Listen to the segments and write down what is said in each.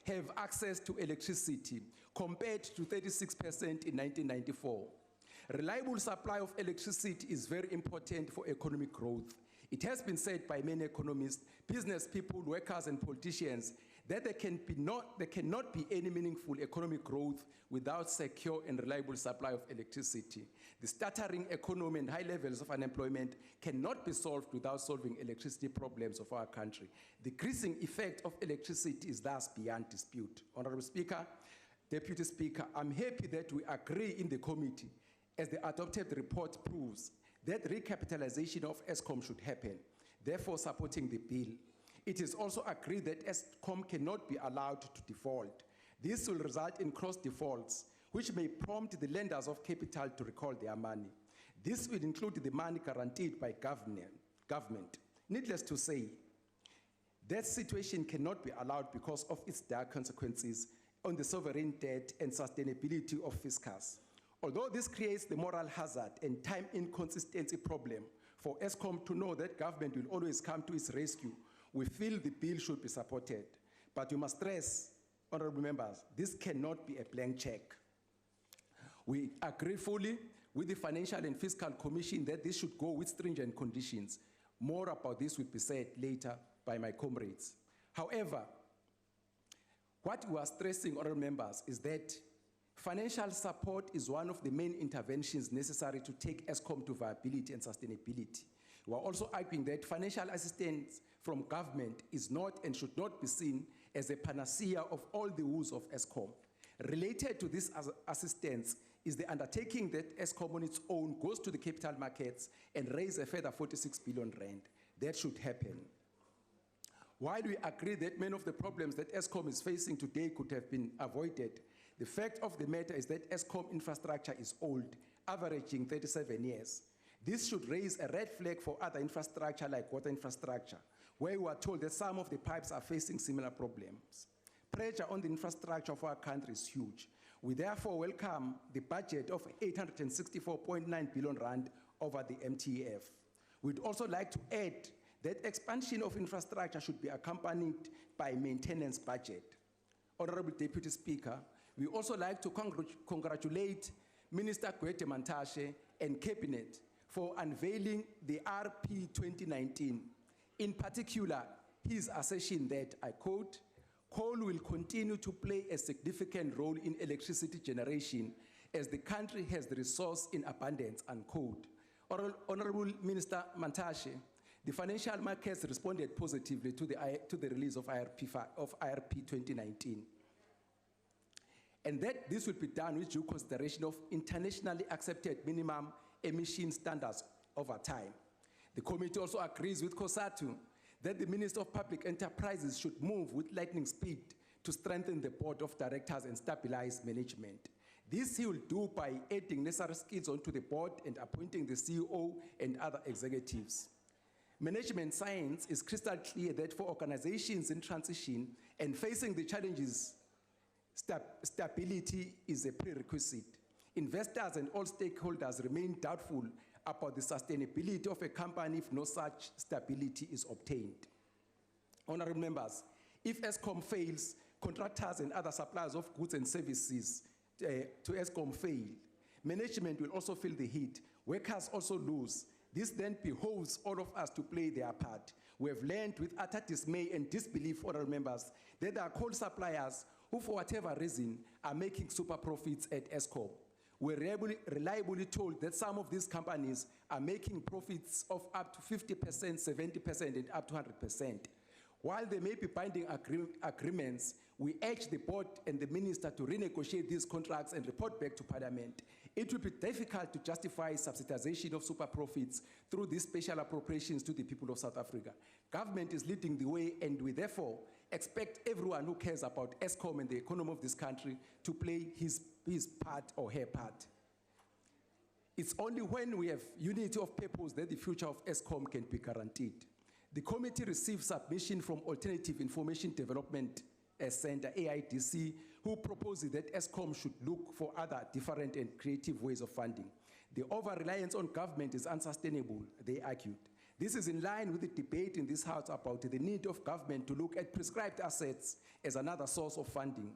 have access to electricity, compared to 36% in 1994. Reliable supply of electricity is very important for economic growth. It has been said by many economists, business people, workers, and politicians that there cannot be any meaningful economic growth without secure and reliable supply of electricity. The stuttering economy and high levels of unemployment cannot be solved without solving electricity problems of our country. The decreasing effect of electricity is thus beyond dispute. Honorable Speaker, Deputy Speaker, I'm happy that we agree in the committee, as the adopted report proves, that recapitalization of Eskom should happen, therefore supporting the bill. It is also agreed that Eskom cannot be allowed to default. This will result in cross defaults, which may prompt the lenders of capital to recall their money. This will include the money guaranteed by government. Needless to say, that situation cannot be allowed because of its dire consequences on the sovereign debt and sustainability of fiscus. Although this creates the moral hazard and time inconsistency problem for Eskom to know that government will always come to its rescue, we feel the bill should be supported. But we must stress, honorable members, this cannot be a blank check. We agree fully with the Financial and Fiscal Commission that this should go with stringent conditions. More about this will be said later by my comrades. However, what we are stressing, honorable members, is that financial support is one of the main interventions necessary to take Eskom to viability and sustainability. We are also arguing that financial assistance from government is not and should not be seen as a panacea of all the woes of Eskom. Related to this assistance is the undertaking that Eskom on its own goes to the capital markets and raise a further 46 billion rand. That should happen. While we agree that many of the problems that Eskom is facing today could have been avoided, the fact of the matter is that Eskom infrastructure is old, averaging 37 years. This should raise a red flag for other infrastructure like water infrastructure, where we are told that some of the pipes are facing similar problems. Pressure on the infrastructure of our country is huge. We therefore welcome the budget of 864.9 billion rand over the MTF. We'd also like to add that expansion of infrastructure should be accompanied by maintenance budget. Honorable Deputy Speaker, we also like to congratulate Minister Gwede Mantashe and Cabinet for unveiling the RP 2019. In particular, his assertion that, I quote, coal will continue to play a significant role in electricity generation as the country has the resource in abundance, unquote. Honorable Minister Mantashe, the financial markets responded positively to the release of IRP 2019. And that this will be done with due consideration of internationally accepted minimum emission standards over time. The committee also agrees with COSATU that the Minister of Public Enterprises should move with lightning speed to strengthen the board of directors and stabilize management. This he will do by adding necessary skills onto the board and appointing the CEO and other executives. Management science is crystal clear that for organizations in transition and facing the challenges, stability is a prerequisite. Investors and all stakeholders remain doubtful about the sustainability of a company if no such stability is obtained. Honorable members, if Eskom fails, contractors and other suppliers of goods and services to Eskom fail. Management will also feel the heat. Workers also lose. This then behoves all of us to play their part. We have learned with utter dismay and disbelief, honorable members, that there are coal suppliers who, for whatever reason, are making super profits at Eskom. We're reliably told that some of these companies are making profits of up to 50%, 70%, and up to 100%. While there may be binding agreements, we urge the board and the minister to renegotiate these contracts and report back to Parliament. It will be difficult to justify subsidization of super profits through these special appropriations to the people of South Africa. Government is leading the way, and we therefore expect everyone who cares about Eskom and the economy of this country to play his part or her part. It's only when we have unity of purpose that the future of Eskom can be guaranteed. The committee received submission from Alternative Information Development Center, AIDC, who proposes that Eskom should look for other different and creative ways of funding. The over-reliance on government is unsustainable, they argued. This is in line with the debate in this House about the need of government to look at prescribed assets as another source of funding.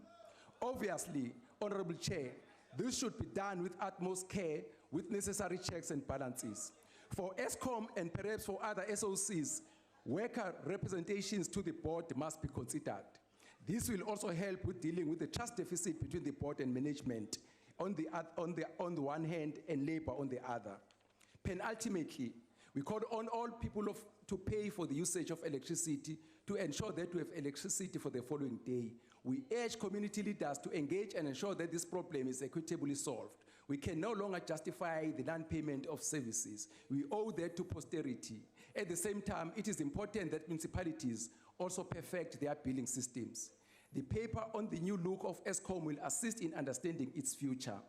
Obviously, Honorable Chair, this should be done with utmost care with necessary checks and balances. For Escom and perhaps for other SOCs, worker representations to the board must be considered. This will also help with dealing with the trust deficit between the board and management on the one hand and labor on the other. Penultimately, we call on all people to pay for the usage of electricity to ensure that we have electricity for the following day. We urge community leaders to engage and ensure that this problem is equitably solved. We can no longer justify the non-payment of services. We owe that to posterity. At the same time, it is important that municipalities also perfect their billing systems. The paper on the new look of Escom will assist in understanding its future.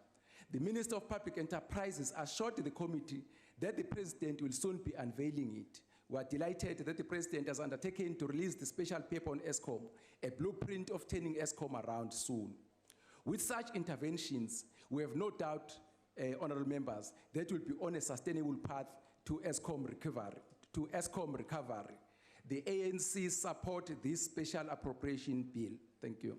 The Minister of Public Enterprises assured the committee that the President will soon be unveiling it. We are delighted that the President has undertaken to release the special paper on Escom, a blueprint of turning Escom around soon. With such interventions, we have no doubt, honorable members, that we'll be on a sustainable path to Escom recovery. The ANC support this special appropriation bill. Thank you.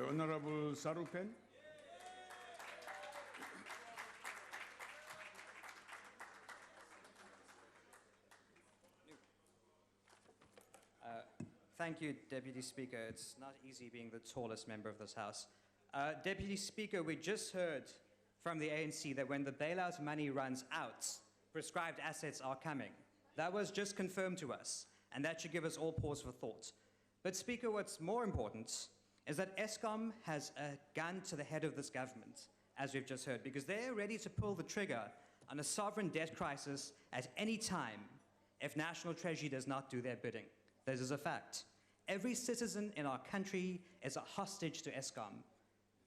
Honorable Sarupen. Thank you, Deputy Speaker. It's not easy being the tallest member of this House. Deputy Speaker, we just heard from the ANC that when the bailout money runs out, prescribed assets are coming. That was just confirmed to us, and that should give us all pause for thought. But Speaker, what's more important is that Eskom has a gun to the head of this government, as we've just heard, because they're ready to pull the trigger on a sovereign debt crisis at any time if National Treasury does not do their bidding. This is a fact. Every citizen in our country is a hostage to Eskom.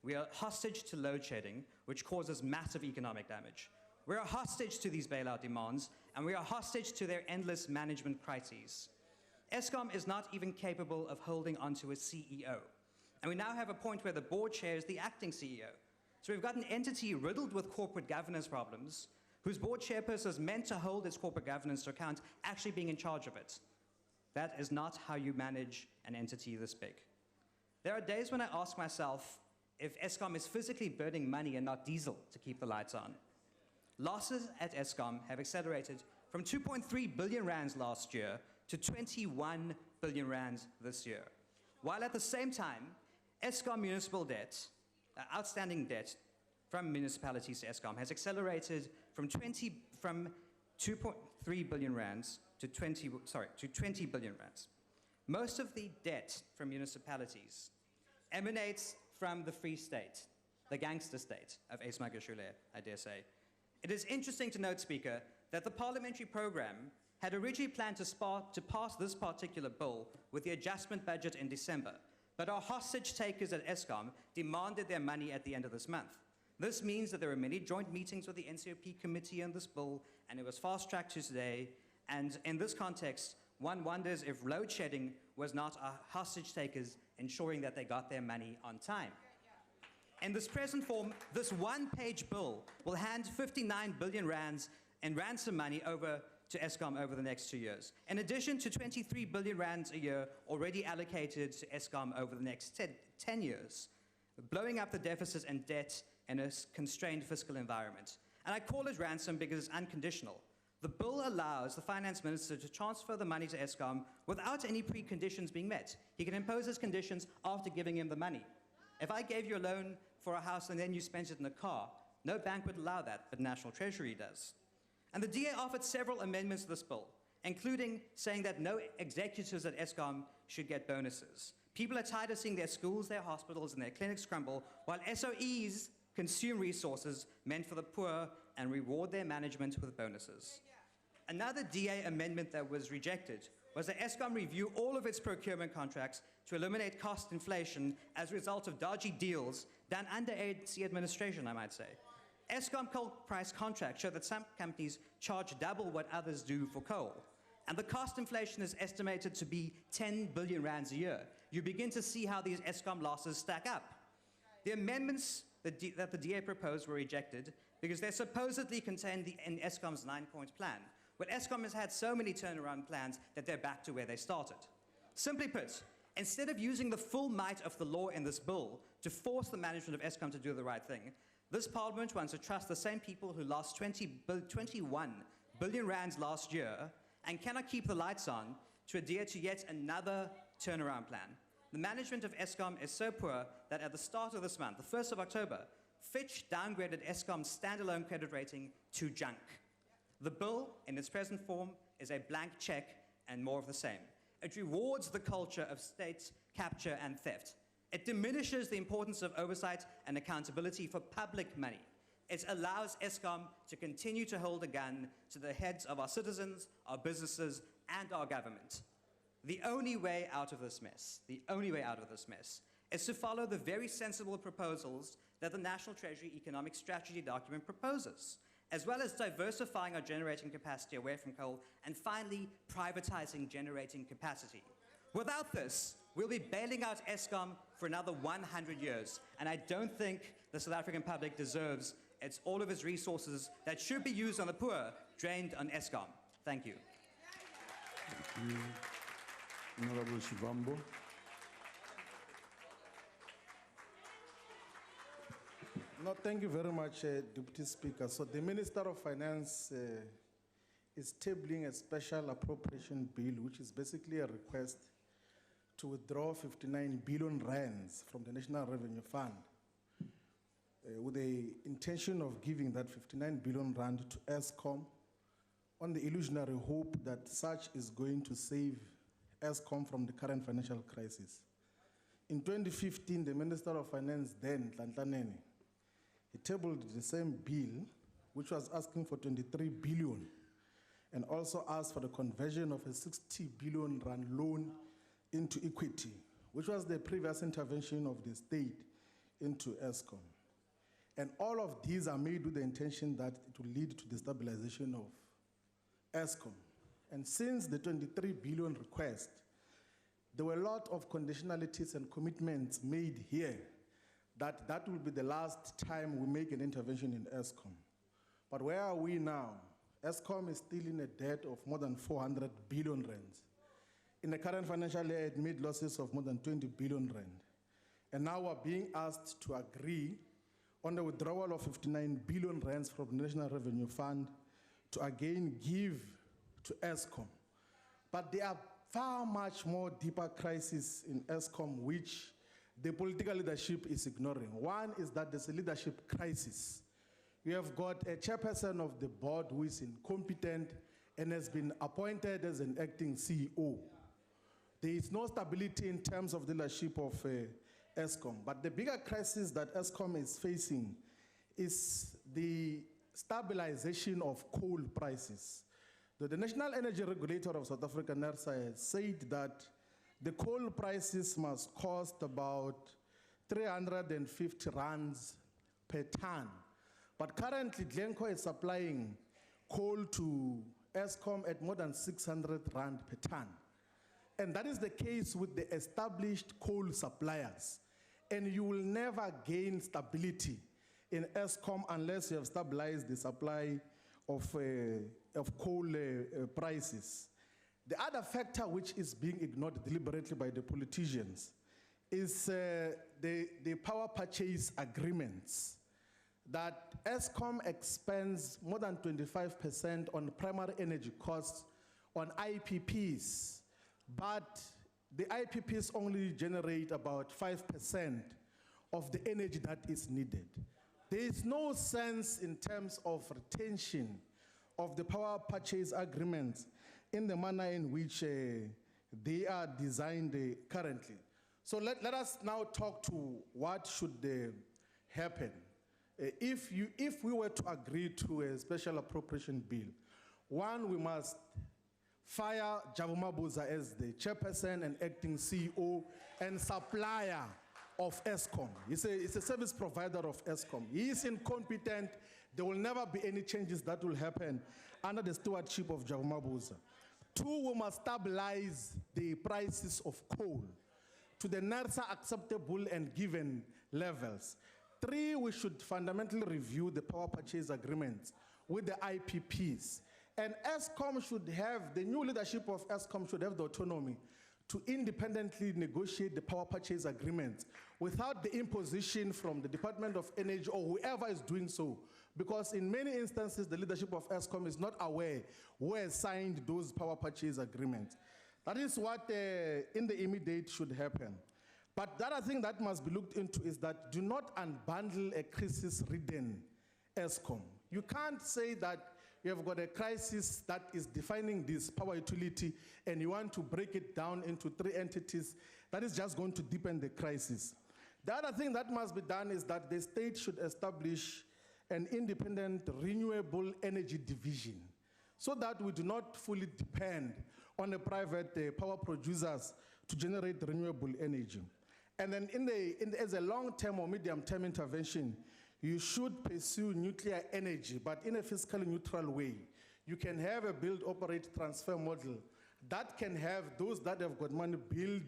We are hostage to load shedding, which causes massive economic damage. We are hostage to these bailout demands, and we are hostage to their endless management crises. Eskom is not even capable of holding onto a CEO. And we now have a point where the board chair is the acting CEO. So we've got an entity riddled with corporate governance problems, whose board chairperson is meant to hold its corporate governance to account, actually being in charge of it. That is not how you manage an entity this big. There are days when I ask myself if Eskom is physically burning money and not diesel to keep the lights on. Losses at Eskom have accelerated from 2.3 billion rands last year to 21 billion rands this year. While at the same time, Eskom municipal debt, outstanding debt from municipalities to Eskom has accelerated from 2.3 billion rands to 20 billion rands. Most of the debt from municipalities emanates from the Free State, the gangster state of Esmagashule, I dare say. It is interesting to note, Speaker, that the parliamentary program had originally planned to pass this particular bill with the adjustment budget in December, but our hostage takers at Eskom demanded their money at the end of this month. This means that there were many joint meetings with the NCOP committee on this bill, and it was fast-tracked to today. And in this context, one wonders if load shedding was not our hostage takers ensuring that they got their money on time. In this present form, this one-page bill will hand 59 billion rands in ransom money over to Eskom over the next 2 years, in addition to 23 billion rands a year already allocated to Eskom over the next 10 years, blowing up the deficit and debt in a constrained fiscal environment. And I call it ransom because it's unconditional. The bill allows the finance minister to transfer the money to Eskom without any preconditions being met. He can impose his conditions after giving him the money. If I gave you a loan for a house and then you spent it in a car, no bank would allow that, but National Treasury does. And the DA offered several amendments to this bill, including saying that no executives at Eskom should get bonuses. People are tired of seeing their schools, their hospitals, and their clinics crumble, while SOEs consume resources meant for the poor and reward their management with bonuses. Another DA amendment that was rejected was that Eskom review all of its procurement contracts to eliminate cost inflation as a result of dodgy deals done under ANC administration, I might say. Eskom coal price contracts show that some companies charge double what others do for coal. And the cost inflation is estimated to be 10 billion rands a year. You begin to see how these Eskom losses stack up. The amendments that the DA proposed were rejected because they're supposedly contained in Eskom's 9-point plan. But Eskom has had so many turnaround plans that they're back to where they started. Simply put, instead of using the full might of the law in this bill to force the management of Eskom to do the right thing, this Parliament wants to trust the same people who lost 21 billion rands last year and cannot keep the lights on to adhere to yet another turnaround plan. The management of Eskom is so poor that at the start of this month, the 1st of October, Fitch downgraded Eskom's standalone credit rating to junk. The bill, in its present form, is a blank check and more of the same. It rewards the culture of state capture and theft. It diminishes the importance of oversight and accountability for public money. It allows Eskom to continue to hold a gun to the heads of our citizens, our businesses, and our government. The only way out of this mess, is to follow the very sensible proposals that the National Treasury Economic Strategy document proposes, as well as diversifying our generating capacity away from coal, and finally, privatizing generating capacity. Without this, we'll be bailing out Eskom for another 100 years, and I don't think the South African public deserves all of its resources that should be used on the poor, drained on Eskom. Thank you. Thank you. Honorable Shivambo. No, thank you very much, Deputy Speaker. So the Minister of Finance is tabling a special appropriation bill, which is basically a request to withdraw 59 billion rands from the National Revenue Fund with the intention of giving that 59 billion rand to Eskom on the illusionary hope that such is going to save Eskom from the current financial crisis. In 2015, the Minister of Finance then, Ntlanhlanene, he tabled the same bill, which was asking for 23 billion, and also asked for the conversion of a 60 billion rand loan into equity, which was the previous intervention of the state into Eskom. And all of these are made with the intention that it will lead to the stabilization of Eskom. And since the 23 billion request, there were a lot of conditionalities and commitments made here that will be the last time we make an intervention in Eskom. But where are we now? Eskom is still in a debt of more than 400 billion rands. In the current financial year, it made losses of more than 20 billion rand. And now we're being asked to agree on the withdrawal of 59 billion rands from the National Revenue Fund to again give to Eskom. But there are far much more deeper crises in Eskom which the political leadership is ignoring. One is that there's a leadership crisis. We have got a chairperson of the board who is incompetent and has been appointed as an acting CEO. There is no stability in terms of the leadership of Eskom. But the bigger crisis that Eskom is facing is the stabilization of coal prices. The National Energy Regulator of South Africa, NERSA, has said that the coal prices must cost about 350 rands per ton. But currently, Glencore is supplying coal to Eskom at more than 600 rand per ton. And that is the case with the established coal suppliers. And you will never gain stability in Eskom unless you have stabilized the supply of coal prices. The other factor which is being ignored deliberately by the politicians is the power purchase agreements, that Eskom expends more than 25% on primary energy costs on IPPs, but the IPPs only generate about 5% of the energy that is needed. There is no sense in terms of retention of the power purchase agreements in the manner in which they are designed currently. So let us now talk to what should happen. If we were to agree to a special appropriation bill, one, we must fire Jabu Mabuza as the chairperson and acting CEO and supplier of Eskom. He's a service provider of Eskom. He is incompetent. There will never be any changes that will happen under the stewardship of Jabu Mabuza. Two, we must stabilize the prices of coal to the NERSA acceptable and given levels. 3, we should fundamentally review the power purchase agreements with the IPPs. And Eskom should have, the new leadership of Eskom should have the autonomy to independently negotiate the power purchase agreements without the imposition from the Department of Energy or whoever is doing so. Because in many instances, the leadership of Eskom is not aware who has signed those power purchase agreements. That is what in the immediate should happen. But the other thing that must be looked into is that do not unbundle a crisis-ridden Eskom. You can't say that you have got a crisis that is defining this power utility and you want to break it down into 3 entities. That is just going to deepen the crisis. The other thing that must be done is that the state should establish an independent renewable energy division so that we do not fully depend on the private power producers to generate renewable energy. And then as a long-term or medium-term intervention, you should pursue nuclear energy, but in a fiscally neutral way. You can have a build, operate, transfer model that can have those that have got money build,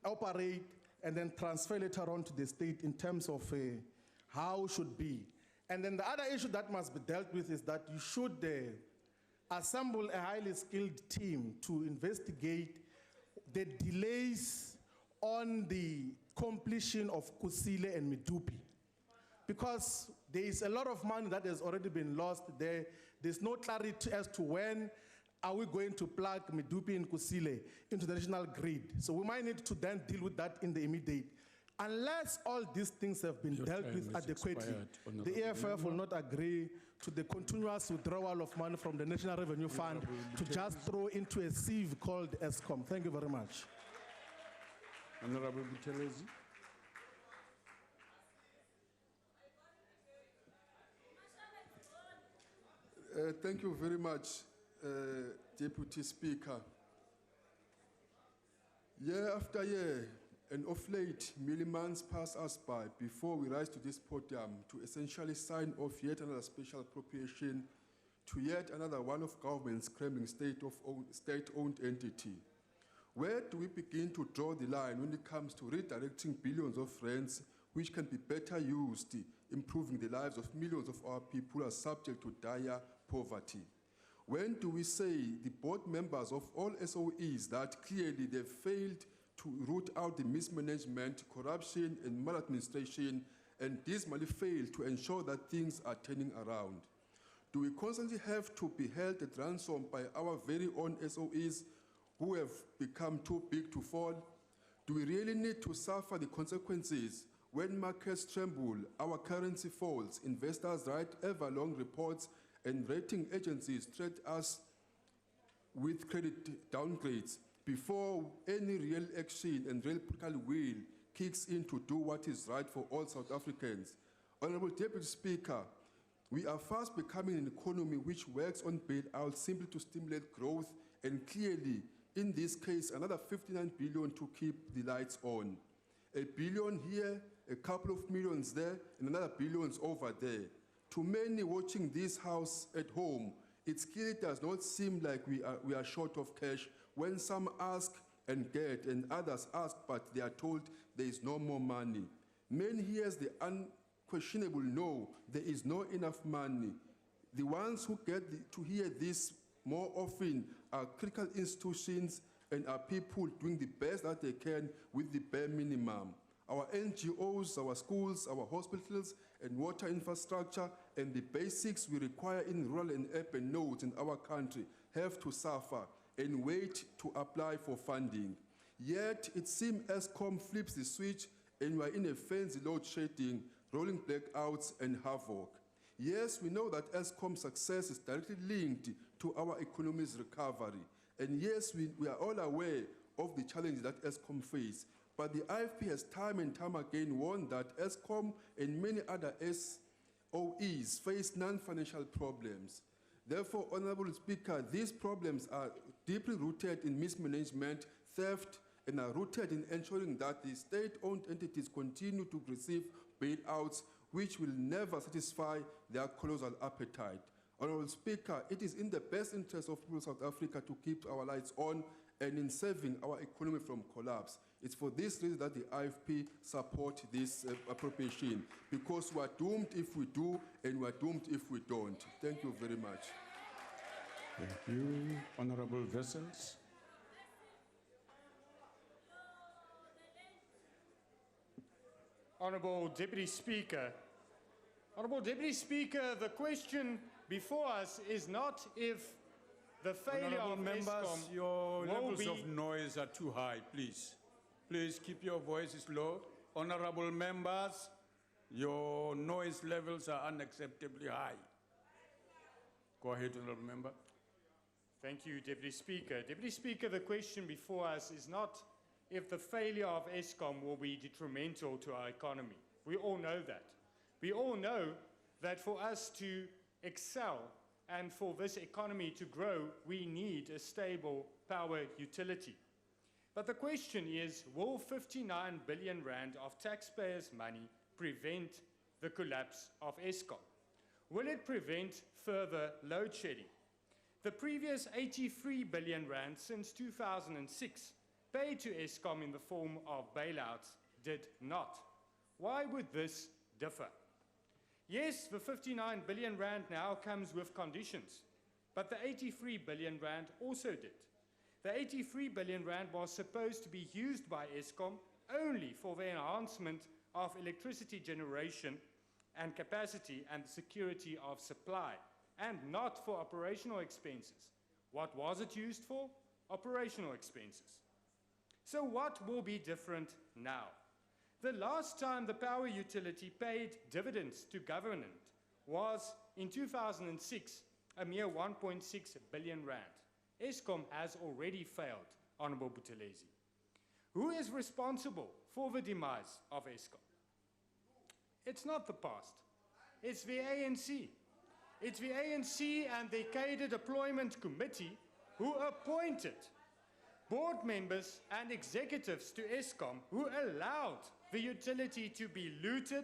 operate, and then transfer later on to the state in terms of how it should be. And then the other issue that must be dealt with is that you should assemble a highly skilled team to investigate the delays on the completion of Kusile and Medupi. Because there is a lot of money that has already been lost there. There's no clarity as to when are we going to plug Medupi and Kusile into the national grid. So we might need to then deal with that in the immediate. Unless all these things have been dealt with adequately, the EFF will not agree to the continuous withdrawal of money from the National Revenue Fund to just throw into a sieve called Escom. Thank you very much. Honorable Buthelezi. Thank you very much, Deputy Speaker. Year after year, and of late, many months pass us by before we rise to this podium to essentially sign off yet another special appropriation to yet another one of government's claiming state-owned entity. Where do we begin to draw the line when it comes to redirecting billions of rands which can be better used, improving the lives of millions of our people who are subject to dire poverty? When do we say the board members of all SOEs that clearly they've failed to root out the mismanagement, corruption, and maladministration, and dismally failed to ensure that things are turning around? Do we constantly have to be held at ransom by our very own SOEs who have become too big to fall? Do we really need to suffer the consequences when markets tremble, our currency falls, investors write ever-long reports, and rating agencies threat us with credit downgrades before any real action and real political will kicks in to do what is right for all South Africans? Honorable Deputy Speaker, we are fast becoming an economy which works on bailouts simply to stimulate growth, and clearly, in this case, another 59 billion to keep the lights on. $1 billion here, a couple of millions there, and another billions over there. To many watching this house at home, it clearly does not seem like we are short of cash when some ask and get, and others ask, but they are told there is no more money. Many hear the unquestionable no, there is not enough money. The ones who get to hear this more often are critical institutions and are people doing the best that they can with the bare minimum. Our NGOs, our schools, our hospitals, and water infrastructure, and the basics we require in rural and urban nodes in our country have to suffer and wait to apply for funding. Yet, it seems Eskom flips the switch and we are in a fancy load shedding, rolling blackouts and havoc. Yes, we know that Eskom's success is directly linked to our economy's recovery. And yes, we are all aware of the challenges that Eskom faces. But the IFP has time and time again warned that Eskom and many other SOEs face non-financial problems. Therefore, Honorable Speaker, these problems are deeply rooted in mismanagement, theft, and are rooted in ensuring that the state-owned entities continue to receive bailouts which will never satisfy their colossal appetite. Honorable Speaker, it is in the best interest of people of South Africa to keep our lights on and in saving our economy from collapse. It's for this reason that the IFP support this appropriation, because we are doomed if we do, and we are doomed if we don't. Thank you very much. Thank you. Honorable Vessels. Honourable Deputy Speaker. Honourable Deputy Speaker, the question before us is not if the failure Honorable of members, Eskom your will levels be... of noise are too high, please. Please keep your voices low. Honorable members, your noise levels are unacceptably high. Go ahead, honorable member. Thank you, Deputy Speaker. Deputy Speaker, the question before us is not if the failure of Eskom will be detrimental to our economy. We all know that. We all know that for us to excel and for this economy to grow, we need a stable power utility. But the question is, will 59 billion rand of taxpayers' money prevent the collapse of Eskom? Will it prevent further load shedding? The previous 83 billion rand since 2006 paid to Eskom in the form of bailouts did not. Why would this differ? Yes, the 59 billion rand now comes with conditions, but the 83 billion rand also did. The 83 billion rand was supposed to be used by Eskom only for the enhancement of electricity generation and capacity and security of supply, and not for operational expenses. What was it used for? Operational expenses. So what will be different now? The last time the power utility paid dividends to government was in 2006, a mere 1.6 billion rand. Eskom has already failed, Honourable Buthelezi. Who is responsible for the demise of Eskom? It's not the past. It's the ANC. It's the ANC and the Cadre Deployment Committee who appointed board members and executives to Eskom who allowed the utility to be looted,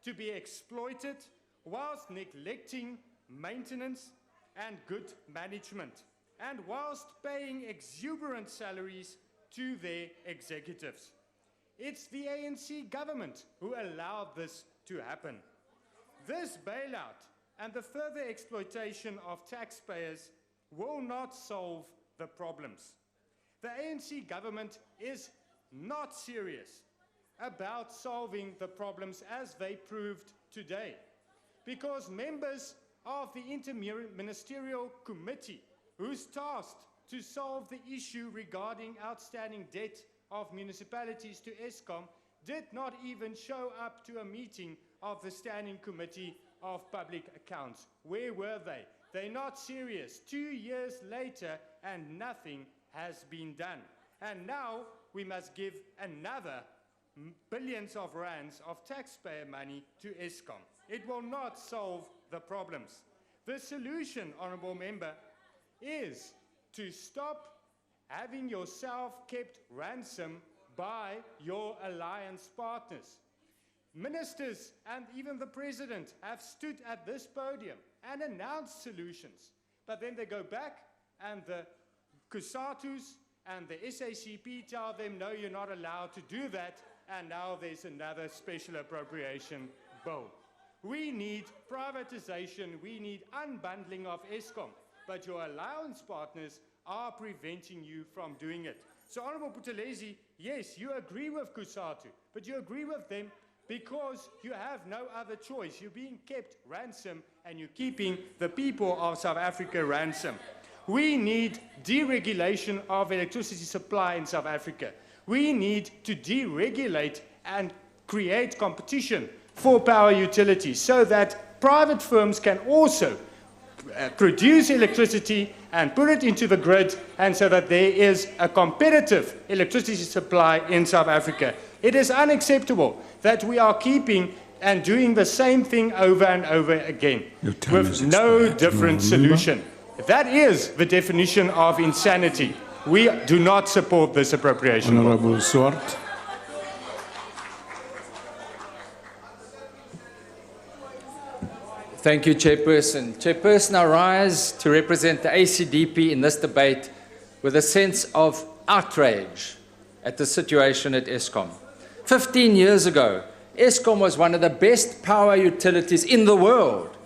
to be exploited, whilst neglecting maintenance and good management, and whilst paying exuberant salaries to their executives. It's the ANC government who allowed this to happen. This bailout and the further exploitation of taxpayers will not solve the problems. The ANC government is not serious about solving the problems as they proved today, because members of the Interministerial Committee, who's tasked to solve the issue regarding outstanding debt of municipalities to Eskom, did not even show up to a meeting of the Standing Committee of Public Accounts. Where were they? They're not serious. 2 years later, and nothing has been done. And now we must give another billions of rands of taxpayer money to Eskom. It will not solve the problems. The solution, Honourable Member, is to stop having yourself kept ransom by your alliance partners. Ministers and even the President have stood at this podium and announced solutions, but then they go back and the COSATUs and the SACP tell them, no, you're not allowed to do that, and now there's another special appropriation bill. We need privatization, we need unbundling of Eskom, but your alliance partners are preventing you from doing it. So, Honourable Buthelezi, yes, you agree with COSATU, but you agree with them because you have no other choice. You're being kept ransom and you're keeping the people of South Africa ransom. We need deregulation of electricity supply in South Africa. We need to deregulate and create competition for power utilities so that private firms can also produce electricity and put it into the grid, and so that there is a competitive electricity supply in South Africa. It is unacceptable that we are keeping and doing the same thing over and over again with no different solution. That is the definition of insanity. We do not support this appropriation. Honourable Swart. Thank you, Chairperson. Chairperson, I rise to represent the ACDP in this debate with a sense of outrage at the situation at Eskom. 15 years ago, Eskom was one of the best power utilities in the world.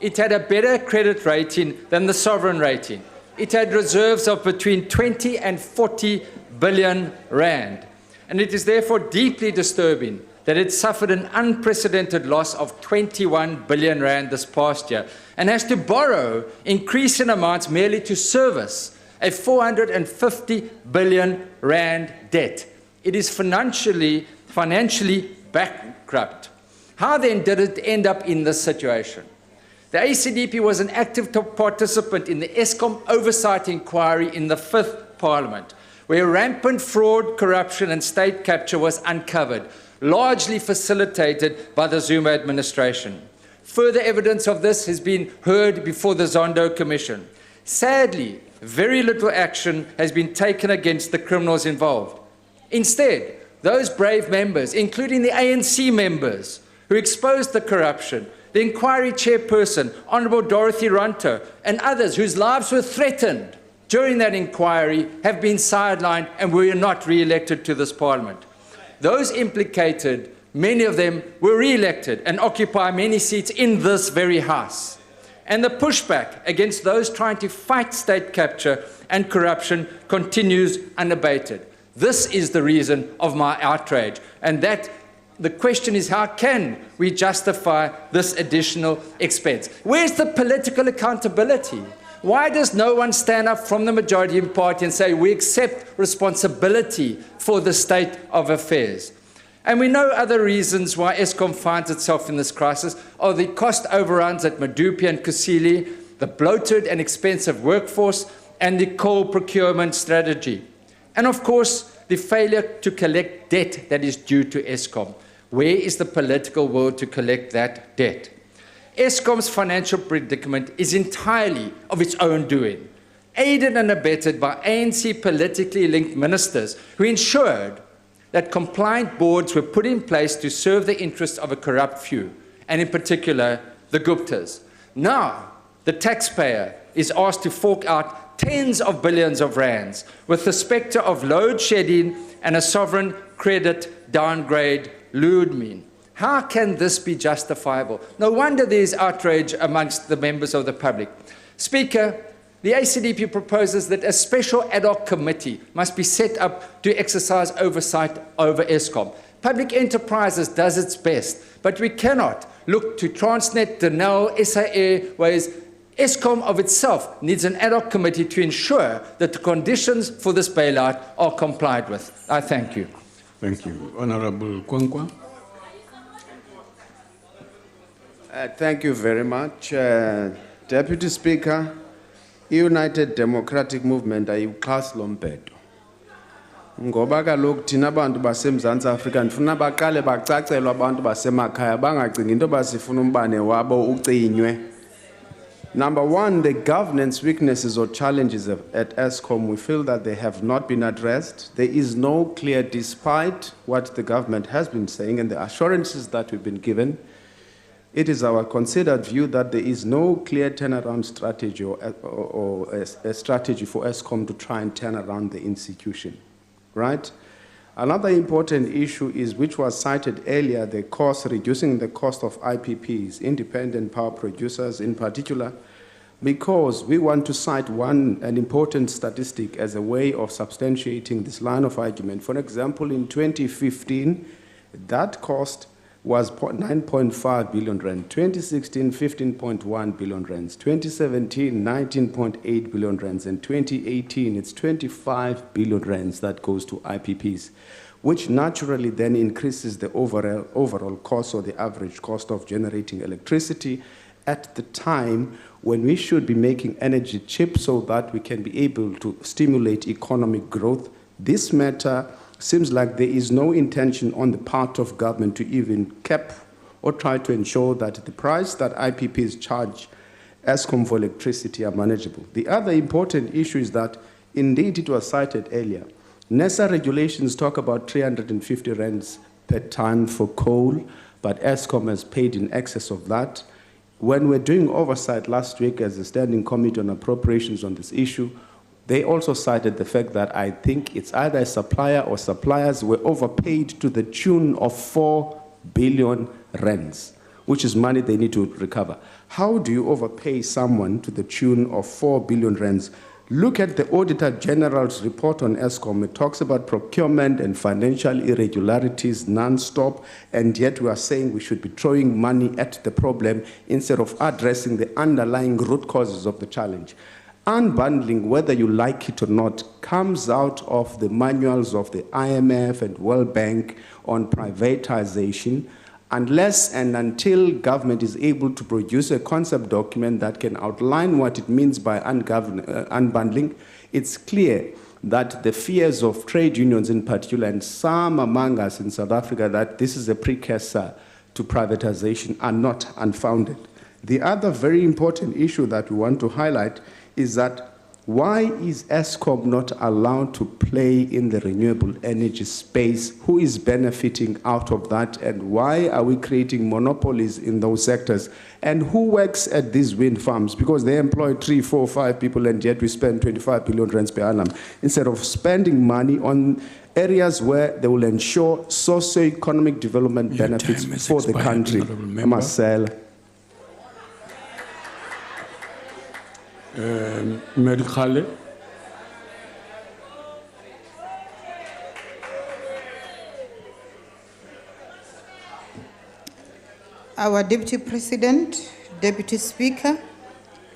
It had a better credit rating than the sovereign rating. It had reserves of between 20 and 40 billion rand. And it is therefore deeply disturbing that it suffered an unprecedented loss of 21 billion rand this past year and has to borrow increasing amounts merely to service a 450 billion rand debt. It is financially bankrupt. How then did it end up in this situation? The ACDP was an active participant in the Eskom oversight inquiry in the 5th Parliament, where rampant fraud, corruption and state capture was uncovered, largely facilitated by the Zuma administration. Further evidence of this has been heard before the Zondo Commission. Sadly, very little action has been taken against the criminals involved. Instead, those brave members, including the ANC members, who exposed the corruption, the inquiry chairperson, Honourable Dorothy Ronto, and others whose lives were threatened during that inquiry, have been sidelined and were not re-elected to this Parliament. Those implicated, many of them were re-elected and occupy many seats in this very House. And the pushback against those trying to fight state capture and corruption continues unabated. This is the reason of my outrage. And the question is, how can we justify this additional expense? Where's the political accountability? Why does no one stand up from the majority party and say, we accept responsibility for the state of affairs? And we know other reasons why Eskom finds itself in this crisis are the cost overruns at Medupi and Kusile, the bloated and expensive workforce, and the coal procurement strategy. And of course, the failure to collect debt that is due to Eskom. Where is the political will to collect that debt? Eskom's financial predicament is entirely of its own doing, aided and abetted by ANC politically linked ministers who ensured that compliant boards were put in place to serve the interests of a corrupt few, and in particular, the Guptas. Now, the taxpayer is asked to fork out tens of billions of rands with the spectre of load shedding and a sovereign credit downgrade looming. How can this be justifiable? No wonder there is outrage amongst the members of the public. Speaker, the ACDP proposes that a special ad hoc committee must be set up to exercise oversight over Eskom. Public Enterprises does its best, but we cannot look to Transnet, Denel, SAA, whereas Eskom of itself needs an ad hoc committee to ensure that the conditions for this bailout are complied with. I thank you. Thank you. Honorable Kwankwa. Thank you very much. Deputy Speaker, United Democratic Movement ayuxhasi lo mbhedo. Ngoba kaloku thina bantu baseMzantsi Afrika ndifuna baqale bacacelwe abantu basemakhaya bangacingi into basifuna umbane wabo ucinywe. Number one, the governance weaknesses or challenges at Eskom, we feel that they have not been addressed. There is no clear, despite what the government has been saying and the assurances that we've been given, it is our considered view that there is no clear turnaround strategy or a strategy for Eskom to try and turn around the institution, right? Another important issue is, which was cited earlier, the cost, reducing the cost of IPPs, independent power producers in particular, because we want to cite an important statistic as a way of substantiating this line of argument. For example, in 2015, that cost was 9.5 billion rand, 2016, 15.1 billion rands, 2017, 19.8 billion rands, and 2018, it's 25 billion rands that goes to IPPs, which naturally then increases the overall cost or the average cost of generating electricity at the time when we should be making energy cheap so that we can be able to stimulate economic growth. This matter seems like there is no intention on the part of government to even cap or try to ensure that the price that IPPs charge Eskom for electricity are manageable. The other important issue is that, indeed it was cited earlier, NESA regulations talk about 350 rands per ton for coal, but Eskom has paid in excess of that. When we're doing oversight last week as a standing committee on appropriations on this issue, they also cited the fact that I think it's either a supplier or suppliers were overpaid to the tune of 4 billion rands, which is money they need to recover. How do you overpay someone to the tune of 4 billion rands? Look at the Auditor General's report on Eskom. It talks about procurement and financial irregularities non-stop, and yet we are saying we should be throwing money at the problem instead of addressing the underlying root causes of the challenge. Unbundling, whether you like it or not, comes out of the manuals of the IMF and World Bank on privatization. Unless and until government is able to produce a concept document that can outline what it means by unbundling, it's clear that the fears of trade unions in particular, and some among us in South Africa, that this is a precursor to privatization are not unfounded. The other very important issue that we want to highlight is that why is Eskom not allowed to play in the renewable energy space? Who is benefiting out of that? And why are we creating monopolies in those sectors? And who works at these wind farms? Because they employ 3, 4, 5 people, and yet we spend 25 billion rands per annum instead of spending money on areas where they will ensure socio-economic development benefits for the country. Marcel. Medical. Our Deputy President, Deputy Speaker,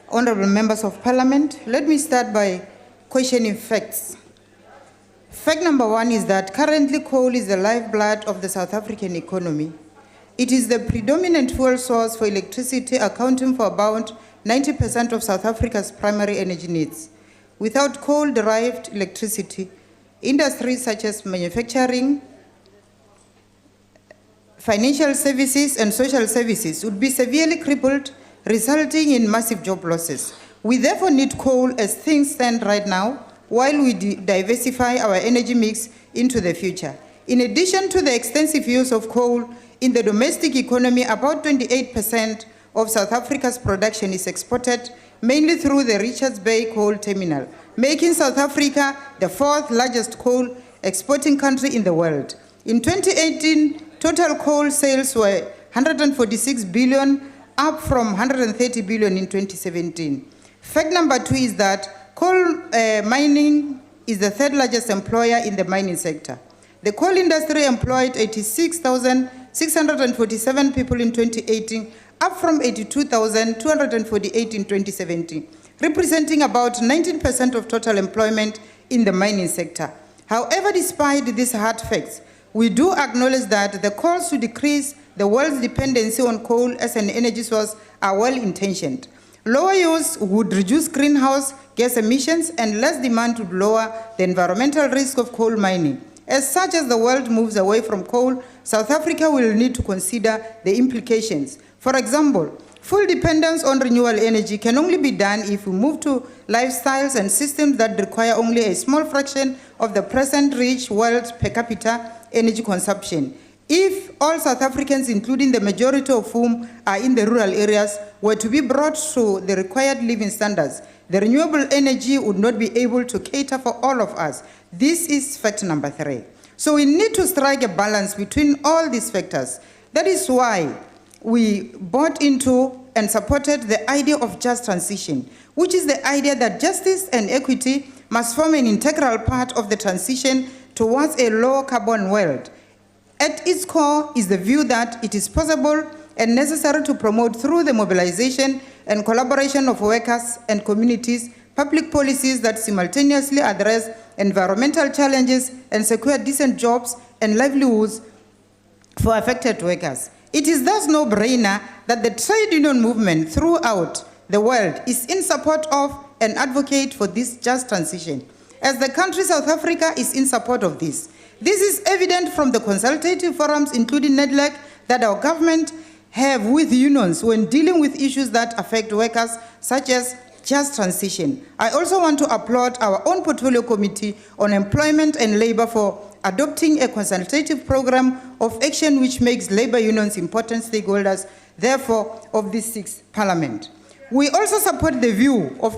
honorable members of Parliament, let me start by questioning facts. Fact number 1 is that currently coal is the lifeblood of the South African economy. It is the predominant fuel source for electricity, accounting for about 90% of South Africa's primary energy needs. Without coal-derived electricity, industries such as manufacturing, financial services, and social services would be severely crippled, resulting in massive job losses. We therefore need coal as things stand right now, while we diversify our energy mix into the future. In addition to the extensive use of coal in the domestic economy, about 28% of South Africa's production is exported, mainly through the Richards Bay Coal Terminal, making South Africa the 4th largest coal exporting country in the world. In 2018, total coal sales were 146 billion, up from 130 billion in 2017. Fact number 2 is that coal mining is the 3rd largest employer in the mining sector. The coal industry employed 86,647 people in 2018, up from 82,248 in 2017, representing about 19% of total employment in the mining sector. However, despite these hard facts, we do acknowledge that the calls to decrease the world's dependency on coal as an energy source are well-intentioned. Lower use would reduce greenhouse gas emissions, and less demand would lower the environmental risk of coal mining. As such, as the world moves away from coal, South Africa will need to consider the implications. For example, full dependence on renewable energy can only be done if we move to lifestyles and systems that require only a small fraction of the present rich world per capita energy consumption. If all South Africans, including the majority of whom are in the rural areas, were to be brought to the required living standards, the renewable energy would not be able to cater for all of us. This is fact number 3. So we need to strike a balance between all these factors. That is why we bought into and supported the idea of just transition, which is the idea that justice and equity must form an integral part of the transition towards a low-carbon world. At its core is the view that it is possible and necessary to promote, through the mobilization and collaboration of workers and communities, public policies that simultaneously address environmental challenges and secure decent jobs and livelihoods for affected workers. It is thus no-brainer that the trade union movement throughout the world is in support of and advocate for this just transition. As the country South Africa is in support of this. This is evident from the consultative forums, including NEDLAC, that our government have with unions when dealing with issues that affect workers, such as just transition. I also want to applaud our own portfolio committee on employment and labor for adopting a consultative program of action which makes labor unions important stakeholders, therefore, of this 6th parliament. We also support the view of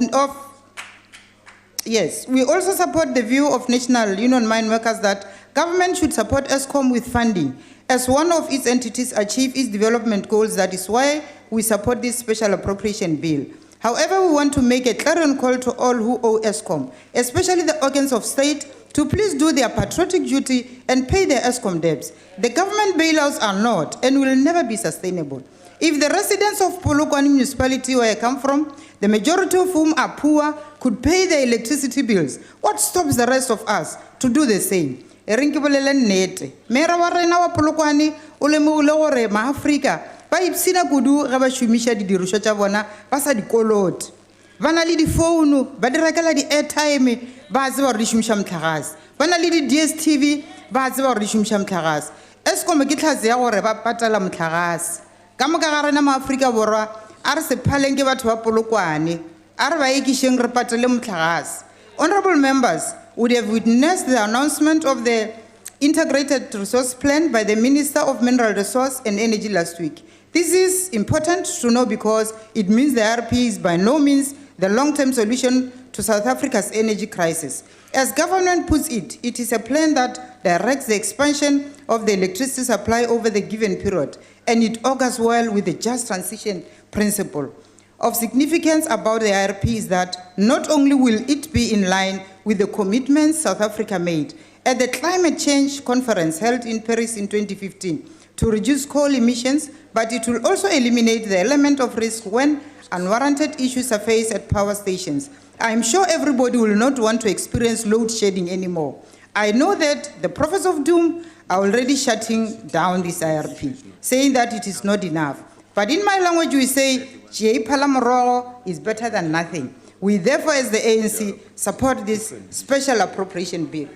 Yes, we also support the view of National Union Mine Workers that government should support Eskom with funding as one of its entities achieve its development goals. That is why we support this special appropriation bill. However, we want to make a clarion call to all who owe Eskom, especially the organs of state, to please do their patriotic duty and pay their Eskom debts. The government bailouts are not and will never be sustainable. If the residents of Polokwane municipality where I come from, the majority of whom are poor, could pay their electricity bills, what stops the rest of us to do the same? Mera wa rena wa Polokwane o lemogile gore maAfrika ba ipsina kudu ge ba šomiša didiriswa tša bona ba sa dikoloti. Ba na le difounu, ba di rekela di-airtime, ba tseba gore di šomiša motlakase. Ba na le di-DSTV, ba tseba gore di šomiša motlakase. Eskom ke tlhase ya gore ba patala motlakase. Ka moka ga rena maAfrika Borwa, a re se phaleng ke batho ba Polokwane, a re ba ekišeng re patele motlakase. Honorable members would have witnessed the announcement of the Integrated Resource Plan by the Minister of Mineral Resource and Energy last week. This is important to know because it means the IRP is by no means the long-term solution to South Africa's energy crisis. As government puts it, it is a plan that directs the expansion of the electricity supply over the given period, and it augurs well with the just transition principle. Of significance about the IRP is that not only will it be in line with the commitments South Africa made at the climate change conference held in Paris in 2015 to reduce coal emissions, but it will also eliminate the element of risk when unwarranted issues surface at power stations. I am sure everybody will not want to experience load shedding anymore. I know that the prophets of doom are already shutting down this IRP, saying that it is not enough. But in my language, we say, "Jie palamoro is better than nothing." We therefore, as the ANC, support this special appropriation bill.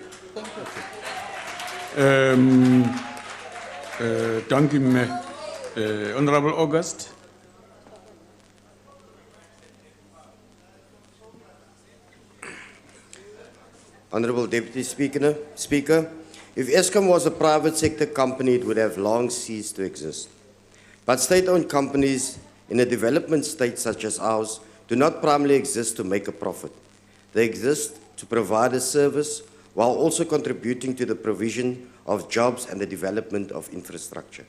Thank you, Honorable August. Honorable Deputy Speaker, if Eskom was a private sector company, it would have long ceased to exist. But state-owned companies in a development state such as ours do not primarily exist to make a profit. They exist to provide a service while also contributing to the provision of jobs and the development of infrastructure.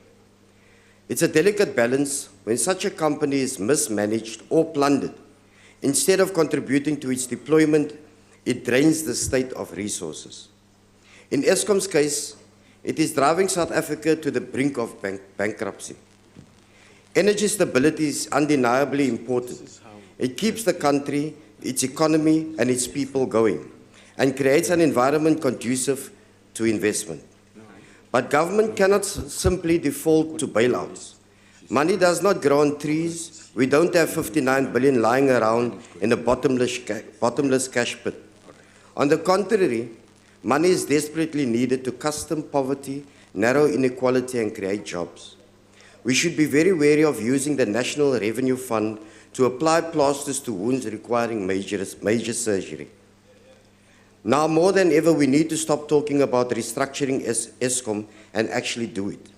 It's a delicate balance when such a company is mismanaged or plundered. Instead of contributing to its deployment, it drains the state of resources. In Eskom's case, it is driving South Africa to the brink of bankruptcy. Energy stability is undeniably important. It keeps the country, its economy, and its people going, and creates an environment conducive to investment. But government cannot simply default to bailouts. Money does not grow on trees. We don't have 59 billion lying around in a bottomless cash pit. On the contrary, money is desperately needed to custom poverty, narrow inequality, and create jobs. We should be very wary of using the National Revenue Fund to apply plasters to wounds requiring major surgery. Now more than ever, we need to stop talking about restructuring Eskom and actually do it.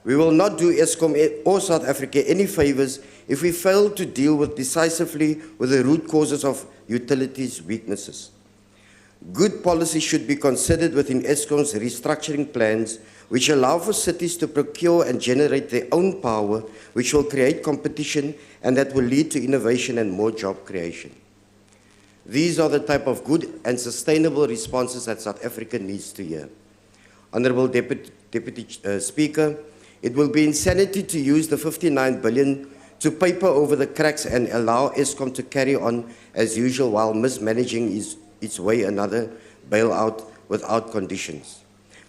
We will not do Eskom or South Africa any favors if we fail to deal with decisively with the root causes of utilities' weaknesses. Good policy should be considered within Eskom's restructuring plans, which allow for cities to procure and generate their own power, which will create competition and that will lead to innovation and more job creation. These are the type of good and sustainable responses that South Africa needs to hear. Honorable Deputy Speaker, it will be insanity to use the 59 billion to paper over the cracks and allow Eskom to carry on as usual while mismanaging its way another bailout without conditions.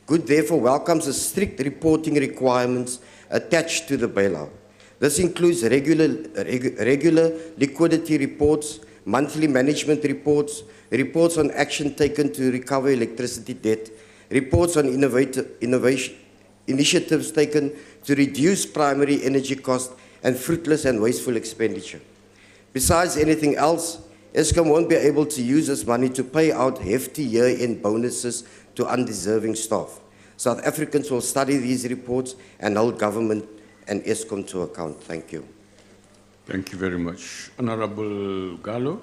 Good therefore welcomes the strict reporting requirements attached to the bailout. This includes regular liquidity reports, monthly management reports, reports on action taken to recover electricity debt, reports on initiatives taken to reduce primary energy costs and fruitless and wasteful expenditure. Besides anything else, Eskom won't be able to use this money to pay out hefty year-end bonuses to undeserving staff. South Africans will study these reports and hold government and Eskom to account. Thank you. Thank you very much. Honorable Gallo.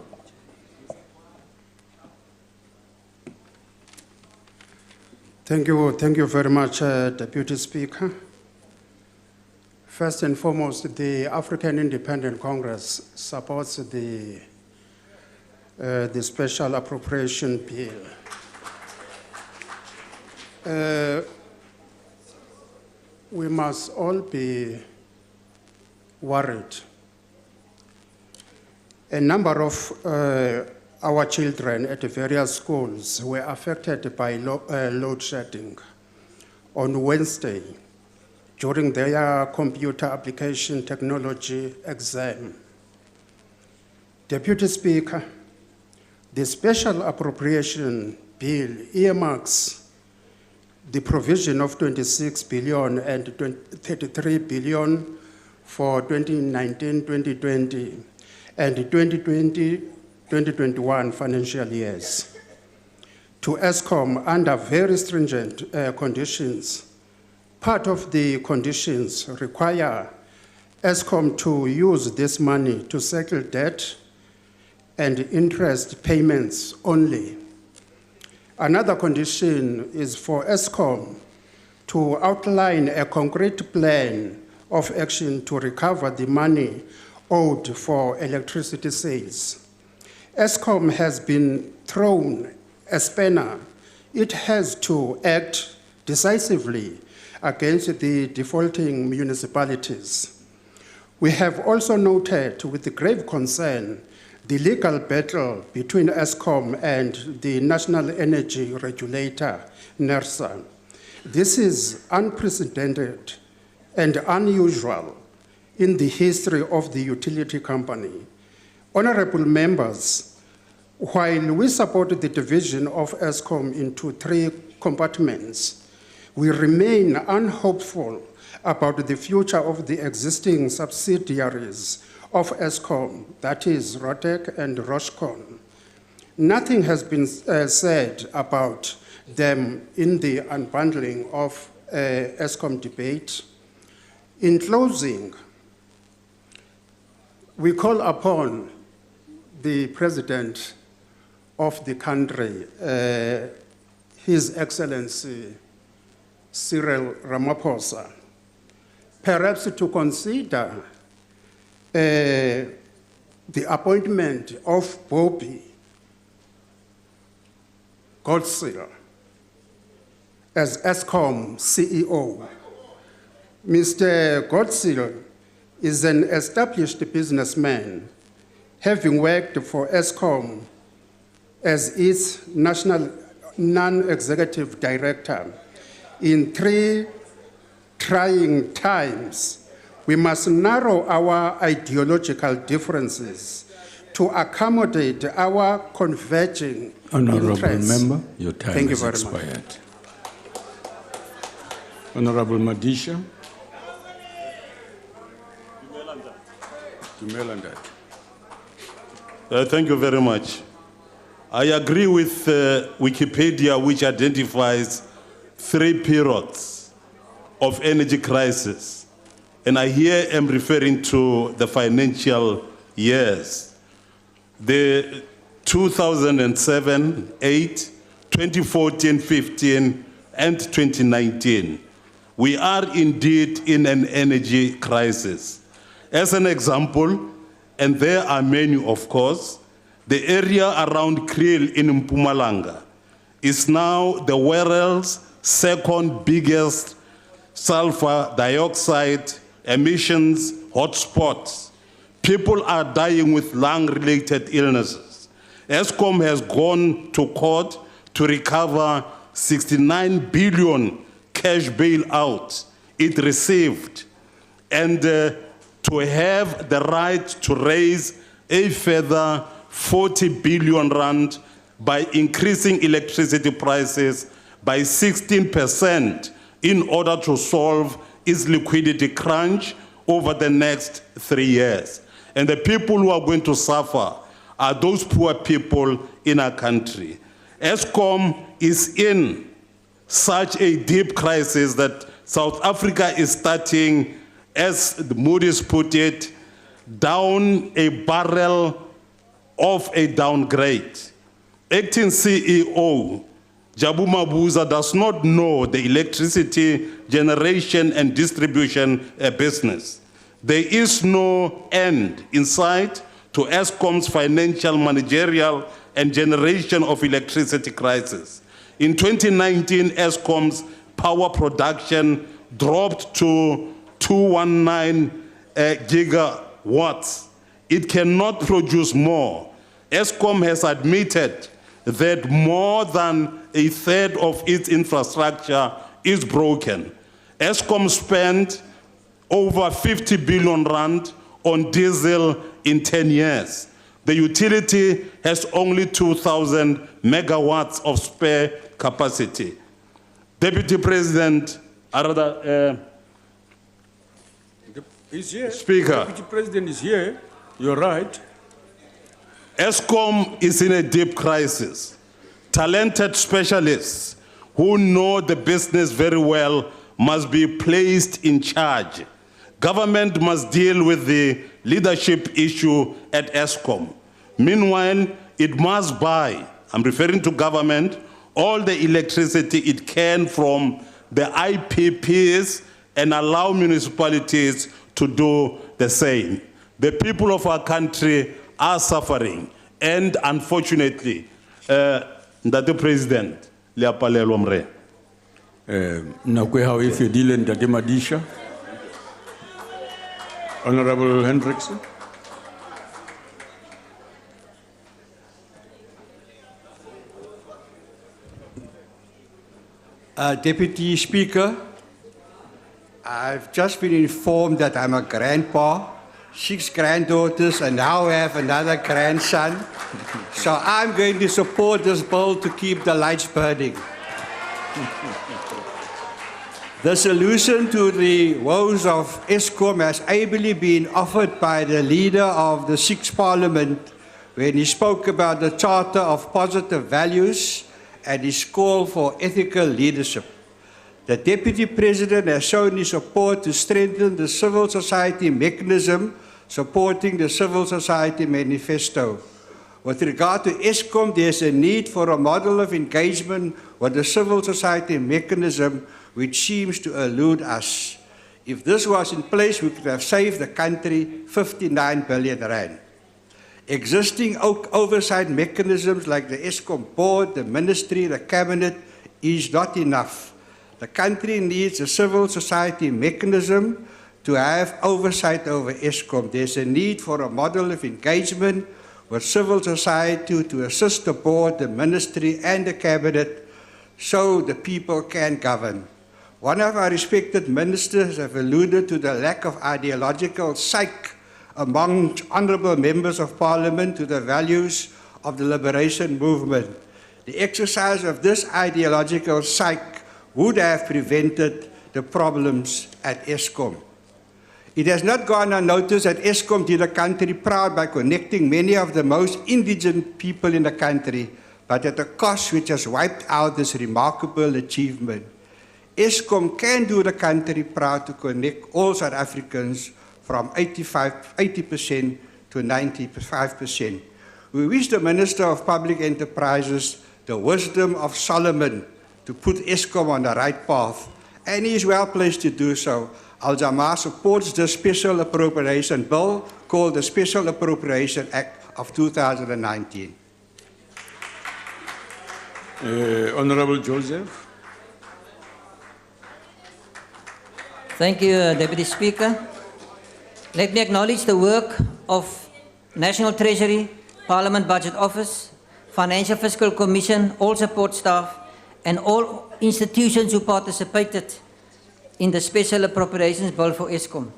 Thank you very much, Deputy Speaker. First and foremost, the African Independent Congress supports the Special Appropriation Bill. We must all be worried. A number of our children at various schools were affected by load shedding on Wednesday during their computer application technology exam. Deputy Speaker, the Special Appropriation Bill earmarks the provision of 26 billion and 33 billion for 2019-2020 and 2020-2021 financial years to Eskom under very stringent conditions. Part of the conditions require Eskom to use this money to settle debt and interest payments only. Another condition is for Eskom to outline a concrete plan of action to recover the money owed for electricity sales. Eskom has been thrown a spanner. It has to act decisively against the defaulting municipalities. We have also noted with grave concern the legal battle between Eskom and the National Energy Regulator, NERSA. This is unprecedented and unusual in the history of the utility company. Honorable members, while we support the division of Eskom into 3 compartments, we remain unhopeful about the future of the existing subsidiaries of Eskom, that is Rotec and Roshcon. Nothing has been said about them in the unbundling of Eskom debate. In closing, we call upon the President of the country, His Excellency Cyril Ramaphosa, perhaps to consider the appointment of Bobby Goldsill as Eskom CEO. Mr. Goldsill is an established businessman, having worked for Eskom as its national non-executive director in 3 trying times. We must narrow our ideological differences to accommodate our converging Honorable interests. Member, your time Thank you has very expired. much. Honorable Madisha. Dumelandat. Thank you very much. I agree with Wikipedia, which identifies 3 periods of energy crisis. And I here am referring to the financial years. The 2007-8, 2014-15, and 2019. We are indeed in an energy crisis. As an example, and there are many of course, the area around Kriel in Mpumalanga is now the world's 2nd biggest sulfur dioxide emissions hotspots. People are dying with lung-related illnesses. Eskom has gone to court to recover 69 billion cash bailout it received, and to have the right to raise a further 40 billion rand by increasing electricity prices by 16% in order to solve its liquidity crunch over the next 3 years. And the people who are going to suffer are those poor people in our country. Eskom is in such a deep crisis that South Africa is starting, as Moody's put it, down a barrel of a downgrade. Acting CEO Jabu Mabuza does not know the electricity generation and distribution business. There is no end in sight to Eskom's financial, managerial, and generation of electricity crisis. In 2019, Eskom's power production dropped to 219 gigawatts. It cannot produce more. Eskom has admitted that more than a third of its infrastructure is broken. Eskom spent over 50 billion rand on diesel in 10 years. The utility has only 2,000 megawatts of spare capacity. Deputy President, He's here. Speaker. Deputy President is here. You're right. Eskom is in a deep crisis. Talented specialists who know the business very well must be placed in charge. Government must deal with the leadership issue at Eskom. Meanwhile, it must buy, I'm referring to government, all the electricity it can from the IPPs and allow municipalities to do the same. The people of our country are suffering, and unfortunately, Ndate President, liapalelwa mre. Nakwe how if you deal in Dade Madisha. Honorable Hendrickson. Deputy Speaker, I've just been informed that I'm a grandpa, 6 granddaughters, and now have another grandson. So I'm going to support this bill to keep the lights burning. The solution to the woes of Eskom has ably been offered by the leader of the 6th Parliament when he spoke about the Charter of Positive Values and his call for ethical leadership. The Deputy President has shown his support to strengthen the civil society mechanism supporting the Civil Society Manifesto. With regard to Eskom, there is a need for a model of engagement with the civil society mechanism which seems to elude us. If this was in place, we could have saved the country 59 billion rand. Existing oversight mechanisms like the Eskom board, the ministry, the cabinet is not enough. The country needs a civil society mechanism to have oversight over Eskom. There's a need for a model of engagement with civil society to assist the board, the ministry, and the cabinet so the people can govern. One of our respected ministers have alluded to the lack of ideological psych among honourable members of parliament to the values of the liberation movement. The exercise of this ideological psych would have prevented the problems at Eskom. It has not gone unnoticed that Eskom did the country proud by connecting many of the most indigent people in the country, but at a cost which has wiped out this remarkable achievement. Eskom can do the country proud to connect all South Africans from 80% to 95%. We wish the Minister of Public Enterprises the wisdom of Solomon to put Eskom on the right path, and he is well placed to do so. Al-Jamaa supports the Special Appropriation Bill called the Special Appropriation Act of 2019. Honorable Joseph. Thank you, Deputy Speaker. Let me acknowledge the work of National Treasury, Parliament Budget Office, Financial Fiscal Commission, all support staff, and all institutions who participated in the Special Appropriations Bill for Eskom.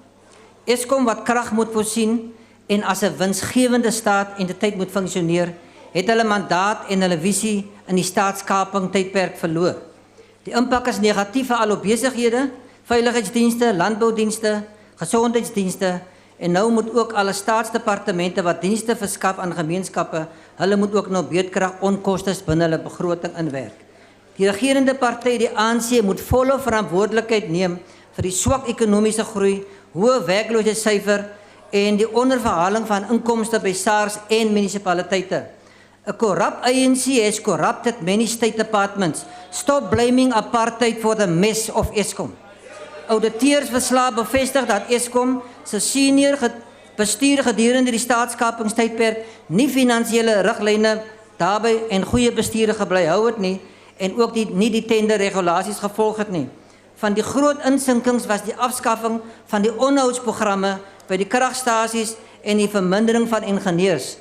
Eskom wat krag moet voorsien en as 'n winsgewende staat-entiteit moet funksioneer, het hulle mandaat en hulle visie in die staatskaping tydperk verloor. Die impak is negatief vir al op besighede, veiligheidsdienste, landboudienste, gesondheidsdienste, en nou moet ook alle staatsdepartemente wat dienste verskaf aan gemeenskappe, hulle moet ook nou beurtkrag onkostes binne hulle begroting inwerk. Die regerende party, die ANC, moet volle verantwoordelikheid neem vir die swak ekonomiese groei, hoë werkloosheidssyfer en die onderverhaling van inkomste by SARS en munisipaliteite. A corrupt ANC has corrupted many state departments. Stop blaming apartheid for the mess of Eskom. Auditeursverslag bevestig dat Eskom se senior bestuur gedurende die staatskapingstydperk nie finansiële riglyne daarbey en goeie bestuur gebly hou het nie en ook nie die tenderregulasies gevolg het nie. Van die groot insinkings was die afskaffing van die onderhoudsprogramme by die kragstasies en die vermindering van ingenieurs.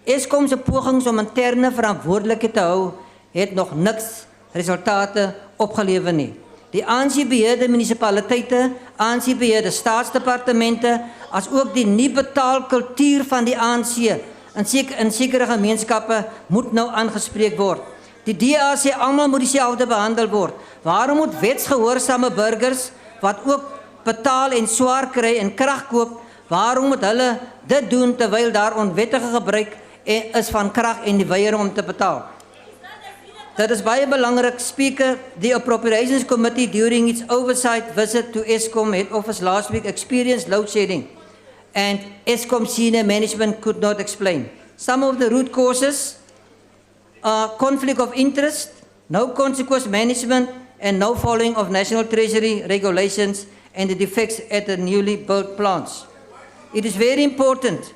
Eskom se pogings om interne verantwoordelikheid te hou het nog niks resultate opgelewer nie. Die ANC-beheerde munisipaliteite, ANC-beheerde staatsdepartemente, as ook die nie betaalkultuur van die ANC in sekere gemeenskappe moet nou aangespreek word. Die DA sê almal moet dieselfde behandel word. Waarom moet wetsgehoorsame burgers wat ook betaal en swaar kry en krag koop, waarom moet hulle dit doen terwyl daar onwettige gebruik is van krag en die weiering om te betaal? That is baie belangrik, Speaker. The Appropriations Committee during its oversight visit to Eskom head office last week experienced load shedding and Eskom senior management could not explain. Some of the root causes are conflict of interest, no consequence management and no following of National Treasury regulations and the defects at the newly built plants. It is very important.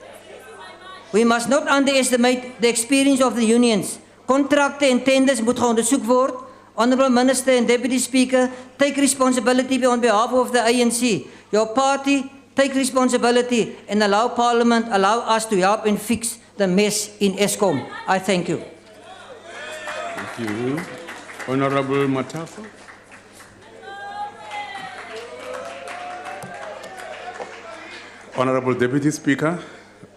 We must not underestimate the experience of the unions. Contractor and tenders moet geondersoek word. Honourable Minister and Deputy Speaker, take responsibility on behalf of the ANC. Your party, take responsibility and allow Parliament, allow us to help and fix the mess in Eskom. I thank you. Thank you. Honourable Matafo. Honourable Deputy Speaker,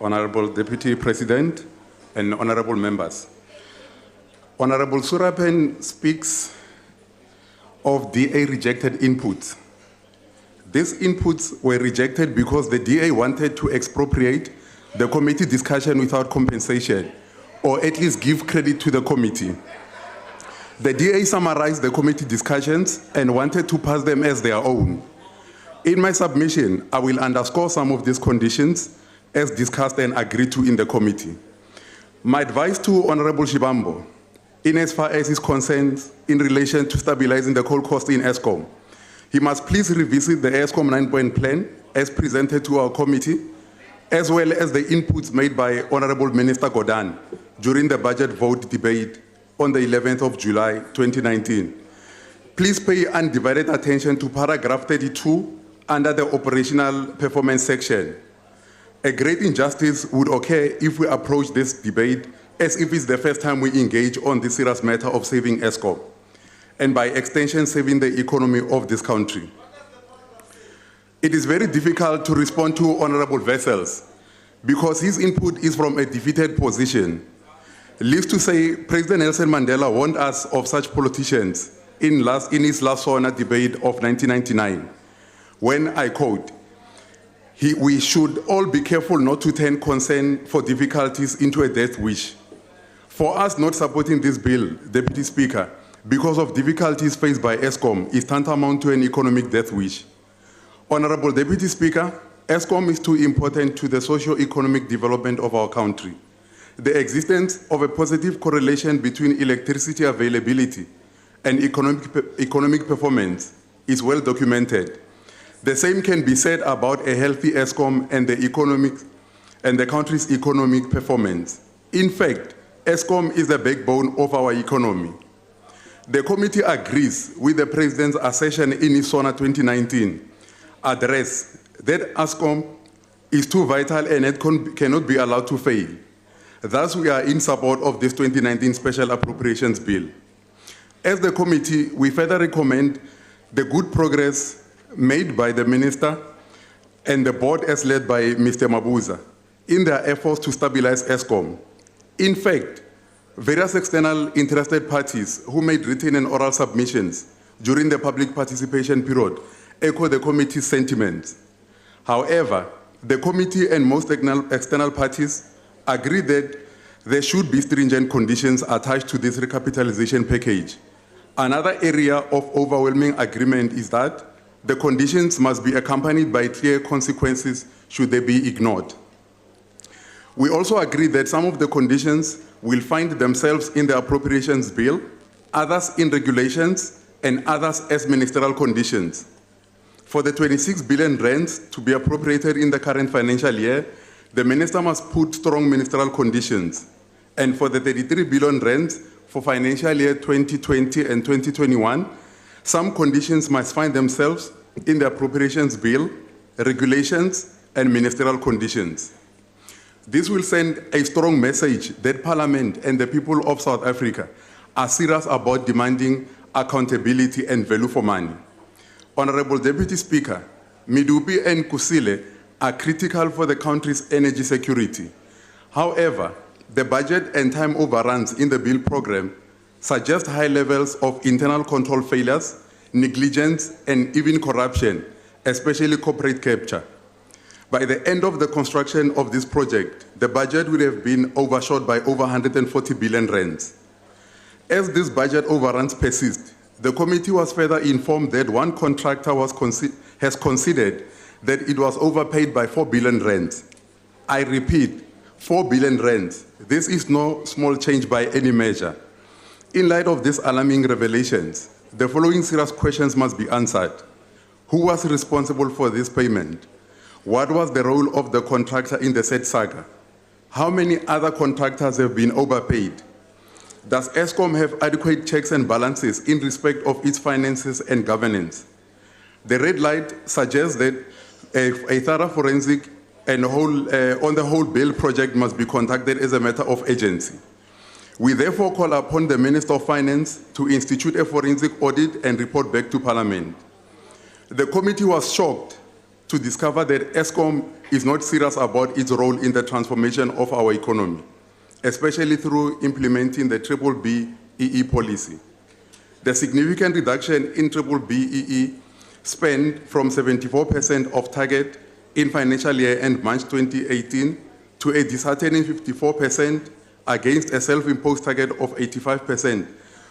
Honourable Deputy President, and honourable members. Honourable Surapen speaks of DA rejected inputs. These inputs were rejected because the DA wanted to expropriate the committee discussion without compensation, or at least give credit to the committee. The DA summarized the committee discussions and wanted to pass them as their own. In my submission, I will underscore some of these conditions as discussed and agreed to in the committee. My advice to Honourable Shibambo, in as far as is concerned in relation to stabilizing the coal cost in Eskom, he must please revisit the Eskom 9-point plan as presented to our committee, as well as the inputs made by Honourable Minister Godan during the budget vote debate on the 11th of July 2019. Please pay undivided attention to paragraph 32 under the operational performance section. A great injustice would occur if we approach this debate as if it's the first time we engage on this serious matter of saving Eskom, and by extension, saving the economy of this country. It is very difficult to respond to Honourable Vessels because his input is from a defeated position. Leaves to say, President Nelson Mandela warned us of such politicians in his last SONA debate of 1999, when, I quote, we should all be careful not to turn concern for difficulties into a death wish. For us not supporting this bill, Deputy Speaker, because of difficulties faced by Eskom is tantamount to an economic death wish. Honourable Deputy Speaker, Eskom is too important to the socio-economic development of our country. The existence of a positive correlation between electricity availability and economic performance is well documented. The same can be said about a healthy Eskom and the country's economic performance. In fact, Eskom is the backbone of our economy. The committee agrees with the President's assertion in his SONA 2019 address that Eskom is too vital and it cannot be allowed to fail. Thus, we are in support of this 2019 Special Appropriations Bill. As the committee, we further recommend the good progress made by the Minister and the board as led by Mr. Mabuza in their efforts to stabilize Eskom. In fact, various external interested parties who made written and oral submissions during the public participation period echo the committee's sentiments. However, the committee and most external parties agree that there should be stringent conditions attached to this recapitalization package. Another area of overwhelming agreement is that the conditions must be accompanied by clear consequences should they be ignored. We also agree that some of the conditions will find themselves in the Appropriations Bill, others in regulations, and others as ministerial conditions. For the 26 billion rands to be appropriated in the current financial year, the minister must put strong ministerial conditions. And for the 33 billion rands for financial year 2020 and 2021, some conditions must find themselves in the Appropriations Bill, regulations, and ministerial conditions. This will send a strong message that Parliament and the people of South Africa are serious about demanding accountability and value for money. Honorable Deputy Speaker, Midupi and Kusile are critical for the country's energy security. However, the budget and time overruns in the bill program suggest high levels of internal control failures, negligence, and even corruption, especially corporate capture. By the end of the construction of this project, the budget would have been overshot by over 140 billion rands. As these budget overruns persist, the committee was further informed that one contractor has considered that it was overpaid by 4 billion rands. I repeat, 4 billion rands. This is no small change by any measure. In light of these alarming revelations, the following serious questions must be answered. Who was responsible for this payment? What was the role of the contractor in the said saga? How many other contractors have been overpaid? Does Eskom have adequate checks and balances in respect of its finances and governance? The red light suggests that a thorough forensic and on the whole bill project must be conducted as a matter of urgency. We therefore call upon the Minister of Finance to institute a forensic audit and report back to Parliament. The committee was shocked to discover that Eskom is not serious about its role in the transformation of our economy, especially through implementing the BBBEE policy. The significant reduction in BBBEE spend from 74% of target in financial year end March 2018 to a disheartening 54% against a self-imposed target of 85%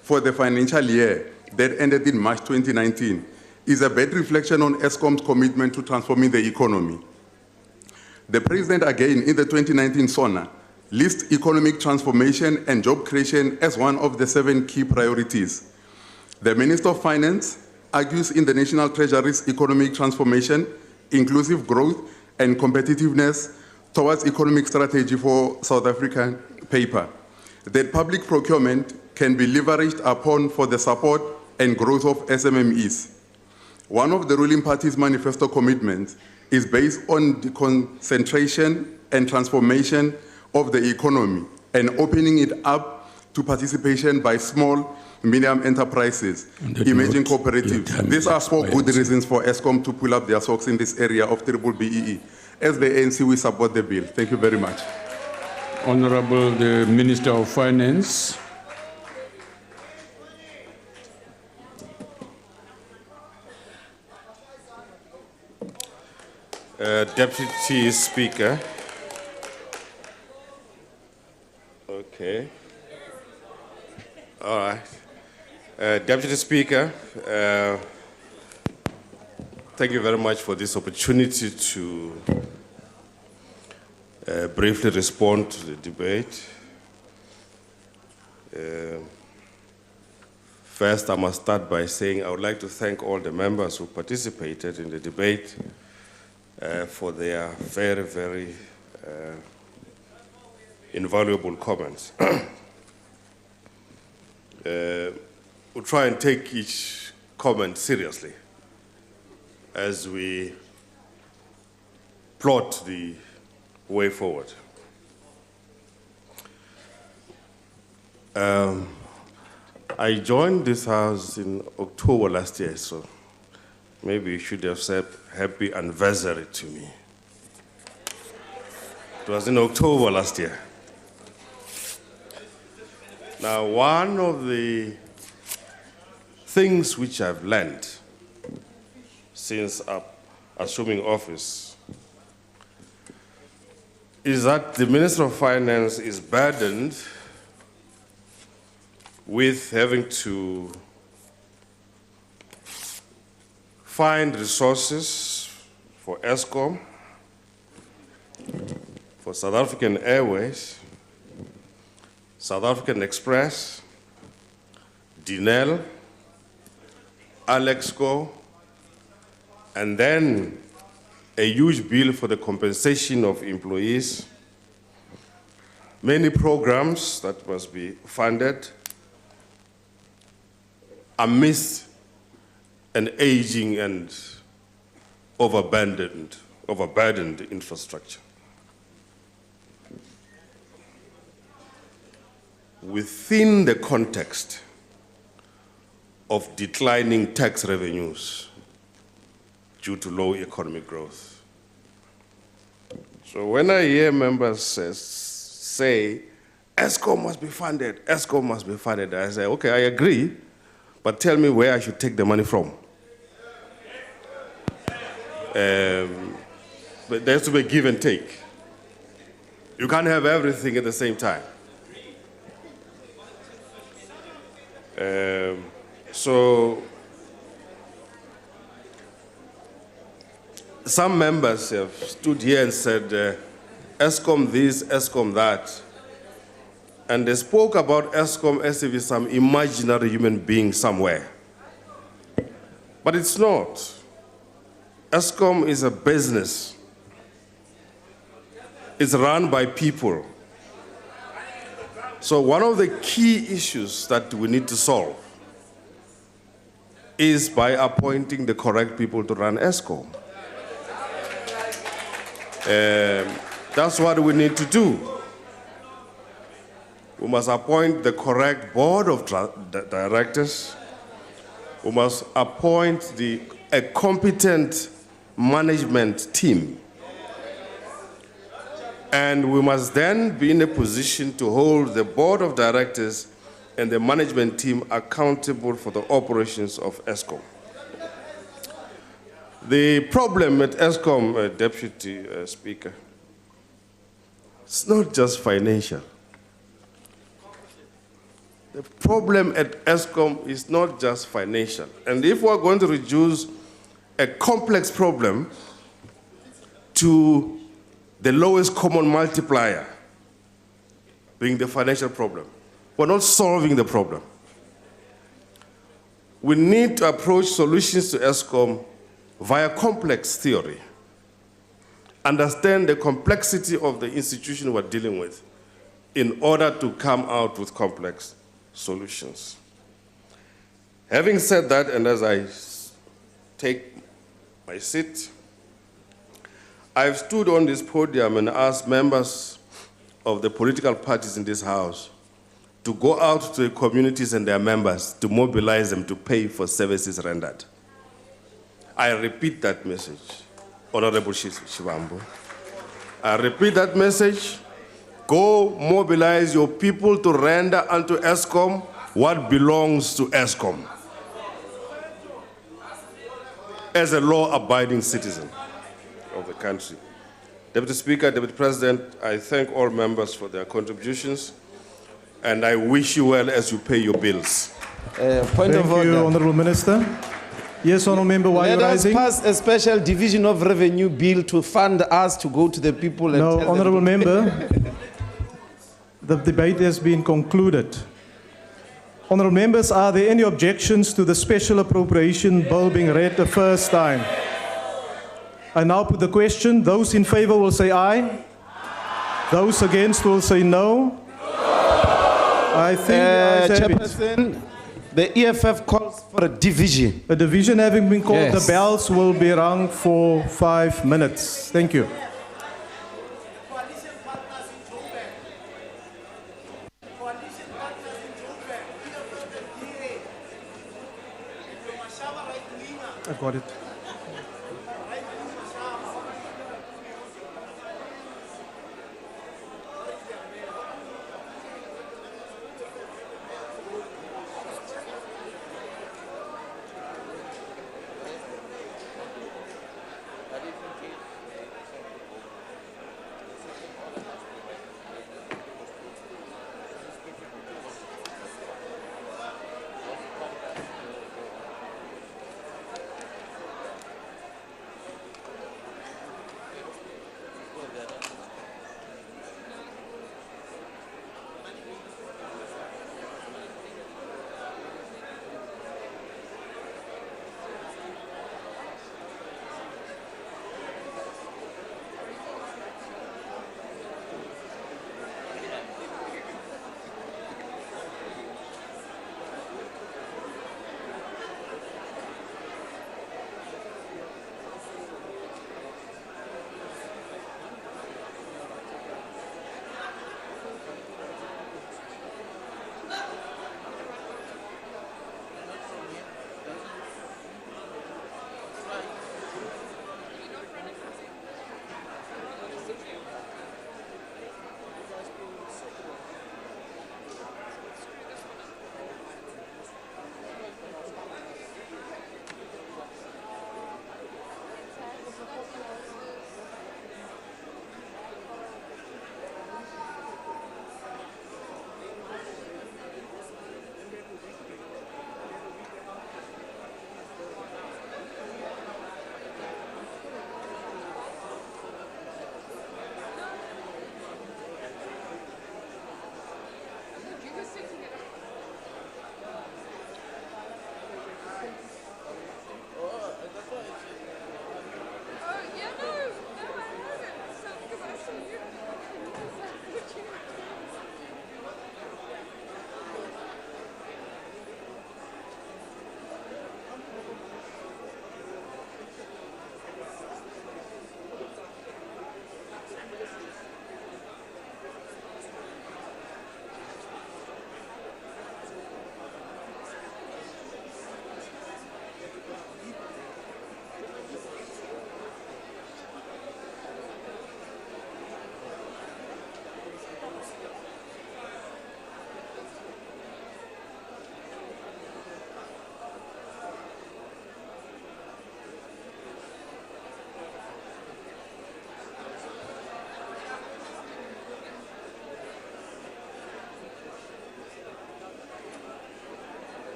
for the financial year that ended in March 2019 is a bad reflection on Eskom's commitment to transforming the economy. The President, again, in the 2019 SONA, lists economic transformation and job creation as one of the 7 key priorities. The Minister of Finance argues in the National Treasury's economic transformation, inclusive growth, and competitiveness towards economic strategy for South African paper that public procurement can be leveraged upon for the support and growth of SMMEs. One of the ruling party's manifesto commitments is based on the concentration and transformation of the economy and opening it up to participation by small, medium enterprises, emerging cooperatives. These are 4 good reasons for Eskom to pull up their socks in this area of BBBEE. As the ANC, we support the bill. Thank you very much. Honorable the Minister of Finance. Deputy Speaker. Okay. All right. Deputy Speaker, thank you very much for this opportunity to briefly respond to the debate. First, I must start by saying I would like to thank all the members who participated in the debate for their very, very invaluable comments. We'll try and take each comment seriously as we plot the way forward. I joined this house in October last year, so maybe you should have said happy anniversary to me. It was in October last year. Now, one of the things which I've learned since assuming office is that the Minister of Finance is burdened with having to find resources for Eskom, for South African Airways, South African Express, Dinel, Alexco, and then a huge bill for the compensation of employees, many programs that must be funded amidst an aging and overburdened infrastructure. Within the context of declining tax revenues due to low economic growth. So when I hear members say, Escom must be funded, Escom must be funded, I say, okay, I agree, but tell me where I should take the money from. But there has to be a give and take. You can't have everything at the same time. So some members have stood here and said, Escom this, Escom that. And they spoke about Escom as if it's some imaginary human being somewhere. But it's not. Escom is a business. It's run by people. So one of the key issues that we need to solve is by appointing the correct people to run Escom. That's what we need to do. We must appoint the correct board of directors. We must appoint a competent management team. And we must then be in a position to hold the board of directors and the management team accountable for the operations of Escom. The problem at Escom, Deputy Speaker, it's not just financial. The problem at Escom is not just financial. And if we're going to reduce a complex problem to the lowest common multiplier, being the financial problem, we're not solving the problem. We need to approach solutions to Escom via complex theory. Understand the complexity of the institution we're dealing with in order to come out with complex solutions. Having said that, and as I take my seat, I've stood on this podium and asked members of the political parties in this House to go out to the communities and their members to mobilize them to pay for services rendered. I repeat that message, Honorable Shivambu. I repeat that message. Go mobilize your people to render unto Eskom what belongs to Eskom as a law-abiding citizen of the country. Deputy Speaker, Deputy President, I thank all members for their contributions, and I wish you well as you pay your bills. Point of order. Thank you, Honourable Minister. Yes, Honourable Member, why are you rising? Let us pass a special division of revenue bill to fund us to go to the people and No, tell Honourable them. Member, the debate has been concluded. Honourable Members, are there any objections to the Special Appropriation Bill being read the first time? I now put the question. Those in favour will say aye. Those against will say no. I think the ayes have it. Chairperson, the EFF calls for a division. A division having been called, Yes. the bells will be rung for 5 minutes. Thank you. I got it.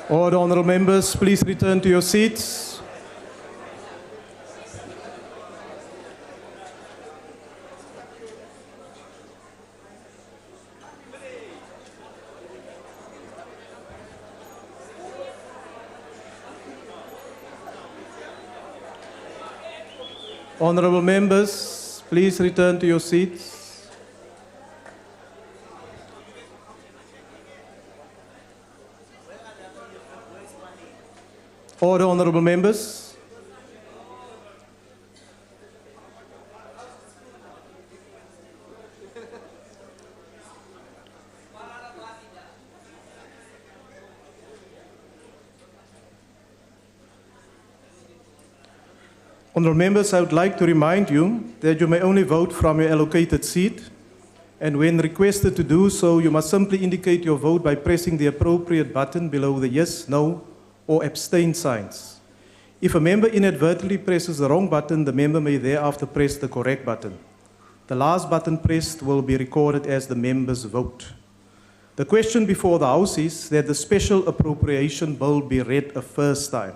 All the honourable members, please return to your seats. Honourable members, please return to your seats. Order, honourable members. Honourable members, I would like to remind you that you may only vote from your allocated seat, and when requested to do so, you must simply indicate your vote by pressing the appropriate button below the yes, no, or abstain signs. If a member inadvertently presses the wrong button, the member may thereafter press the correct button. The last button pressed will be recorded as the member's vote. The question before the House is that the Special Appropriation Bill be read a first time.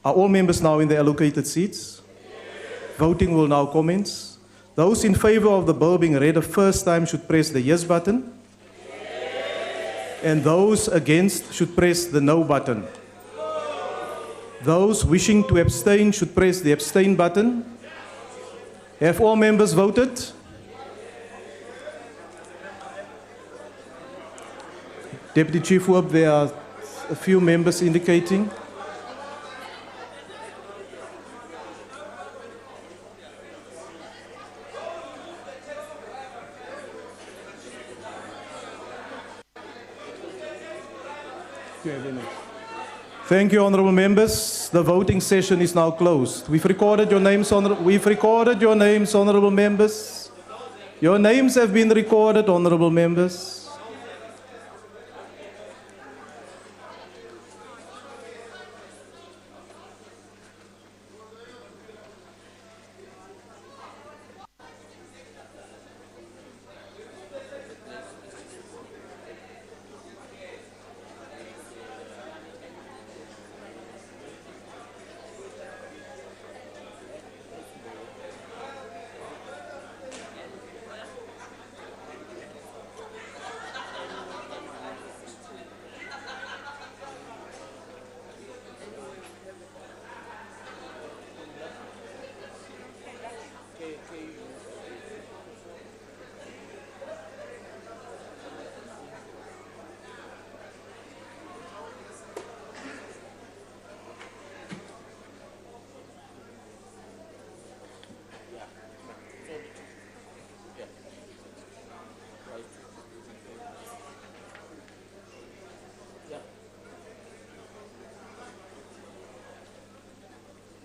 Are all members now in their allocated seats? Voting will now commence. Those in favour of the bill being read a first time should press the yes button. And those against should press the no button. Those wishing to abstain should press the abstain button. Have all members voted? Deputy Chief Whip, there are a few members indicating. Thank you, honourable members. The voting session is now closed. We've recorded your names, honourable members. Your names have been recorded, honourable members.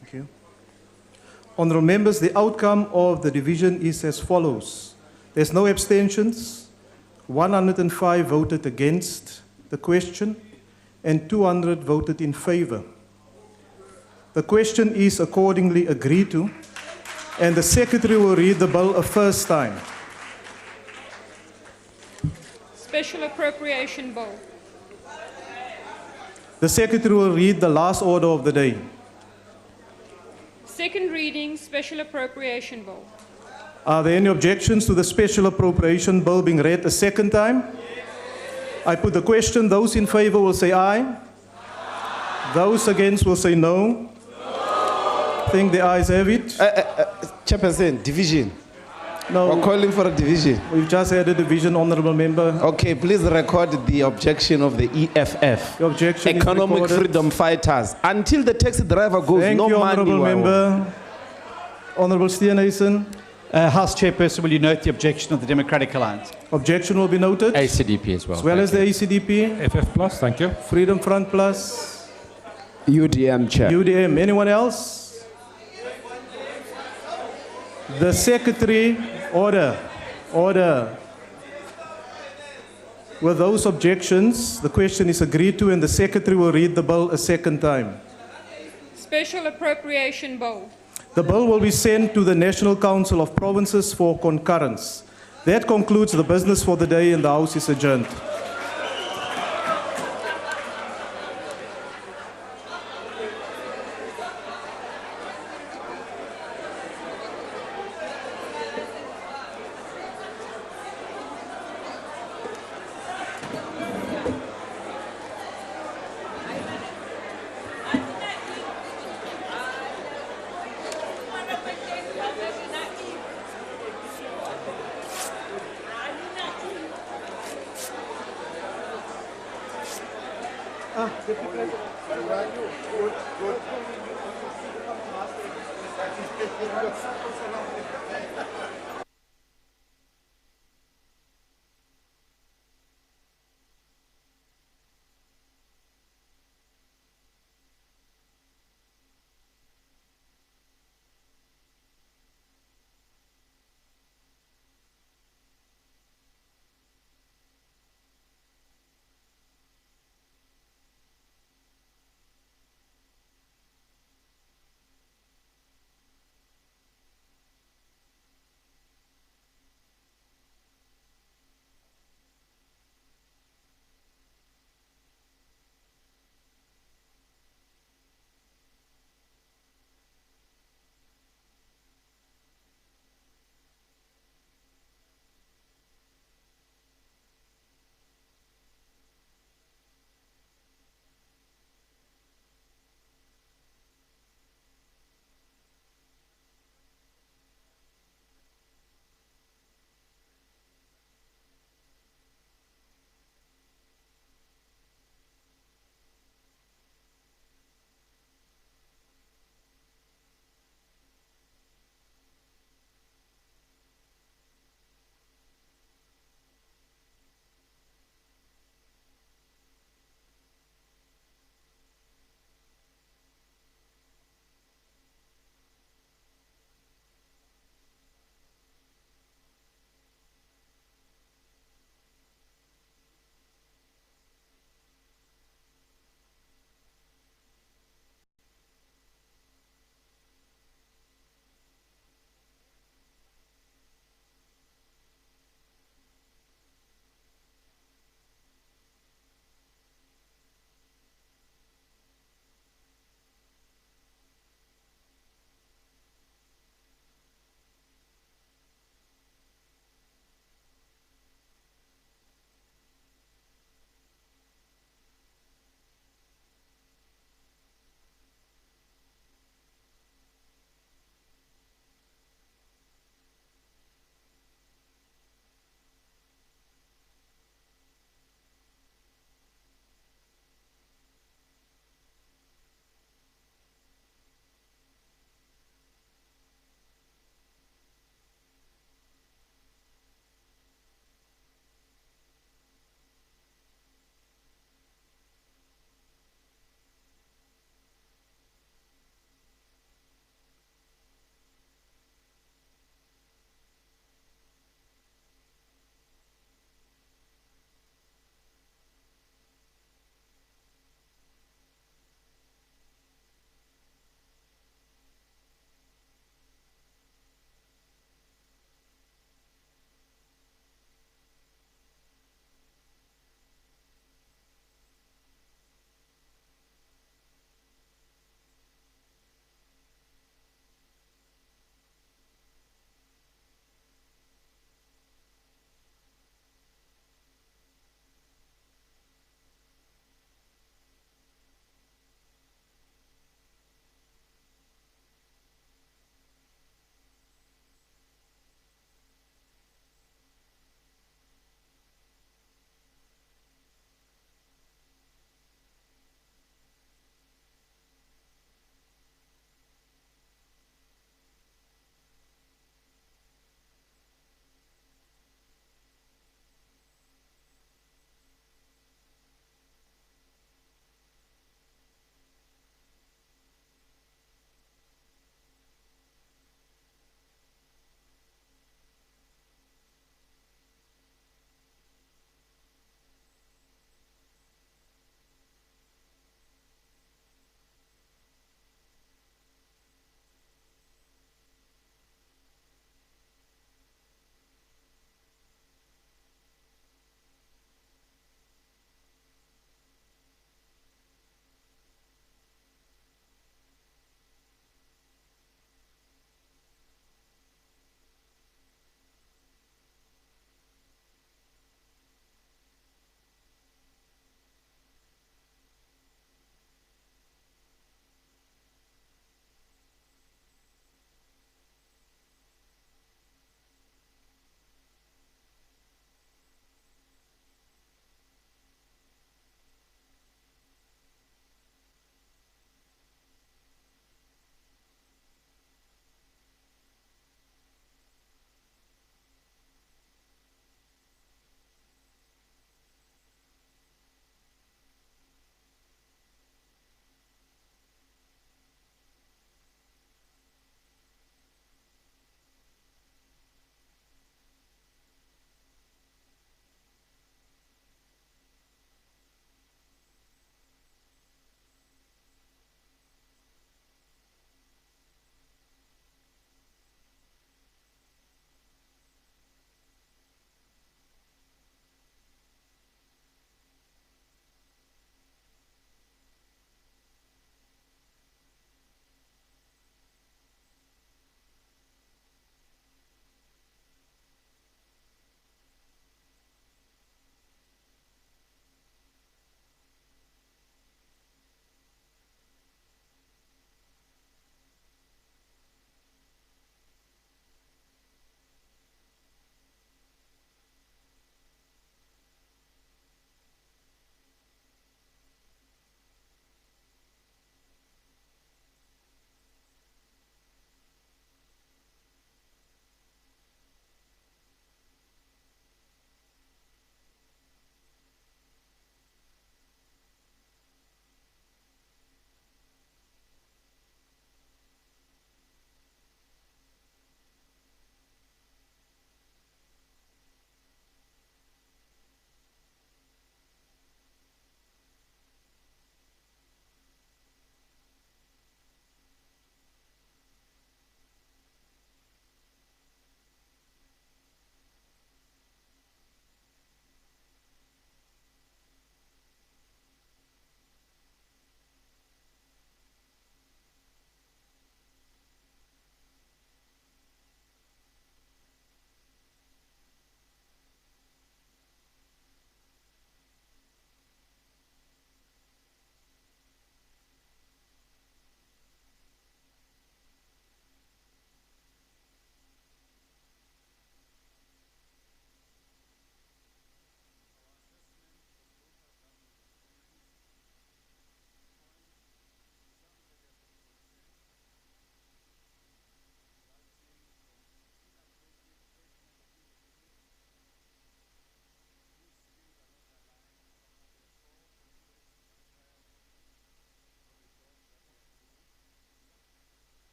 Thank you. Honourable members, the outcome of the division is as follows. There's no abstentions, 105 voted against the question, and 200 voted in favour. The question is accordingly agreed to, and the Secretary will read the bill a first time. Special Appropriation Bill. The Secretary will read the last order of the day. Second reading, Special Appropriation Bill. Are there any objections to the Special Appropriation Bill being read a second time? I put the question. Those in favour will say aye. Those against will say no. I think the ayes have it. Chairperson, division. No. We're calling for a division. We've just had a division, honourable member. Okay, please record the objection of the EFF. The objection Economic is Freedom Fighters. Until the taxi driver goes, Thank no you, money. honourable member. Honourable Steenhuisen. House Chairperson, will you note the objection of the Democratic Alliance? Objection will be noted. ACDP as well. As well as the ACDP. FF Plus, thank you. Freedom Front Plus. UDM, Chair. UDM. Anyone else? The Secretary, order. With those objections, the question is agreed to and the Secretary will read the bill a second time. Special Appropriation Bill. The bill will be sent to the National Council of Provinces for concurrence. That concludes the business for the day and the House is adjourned. Good.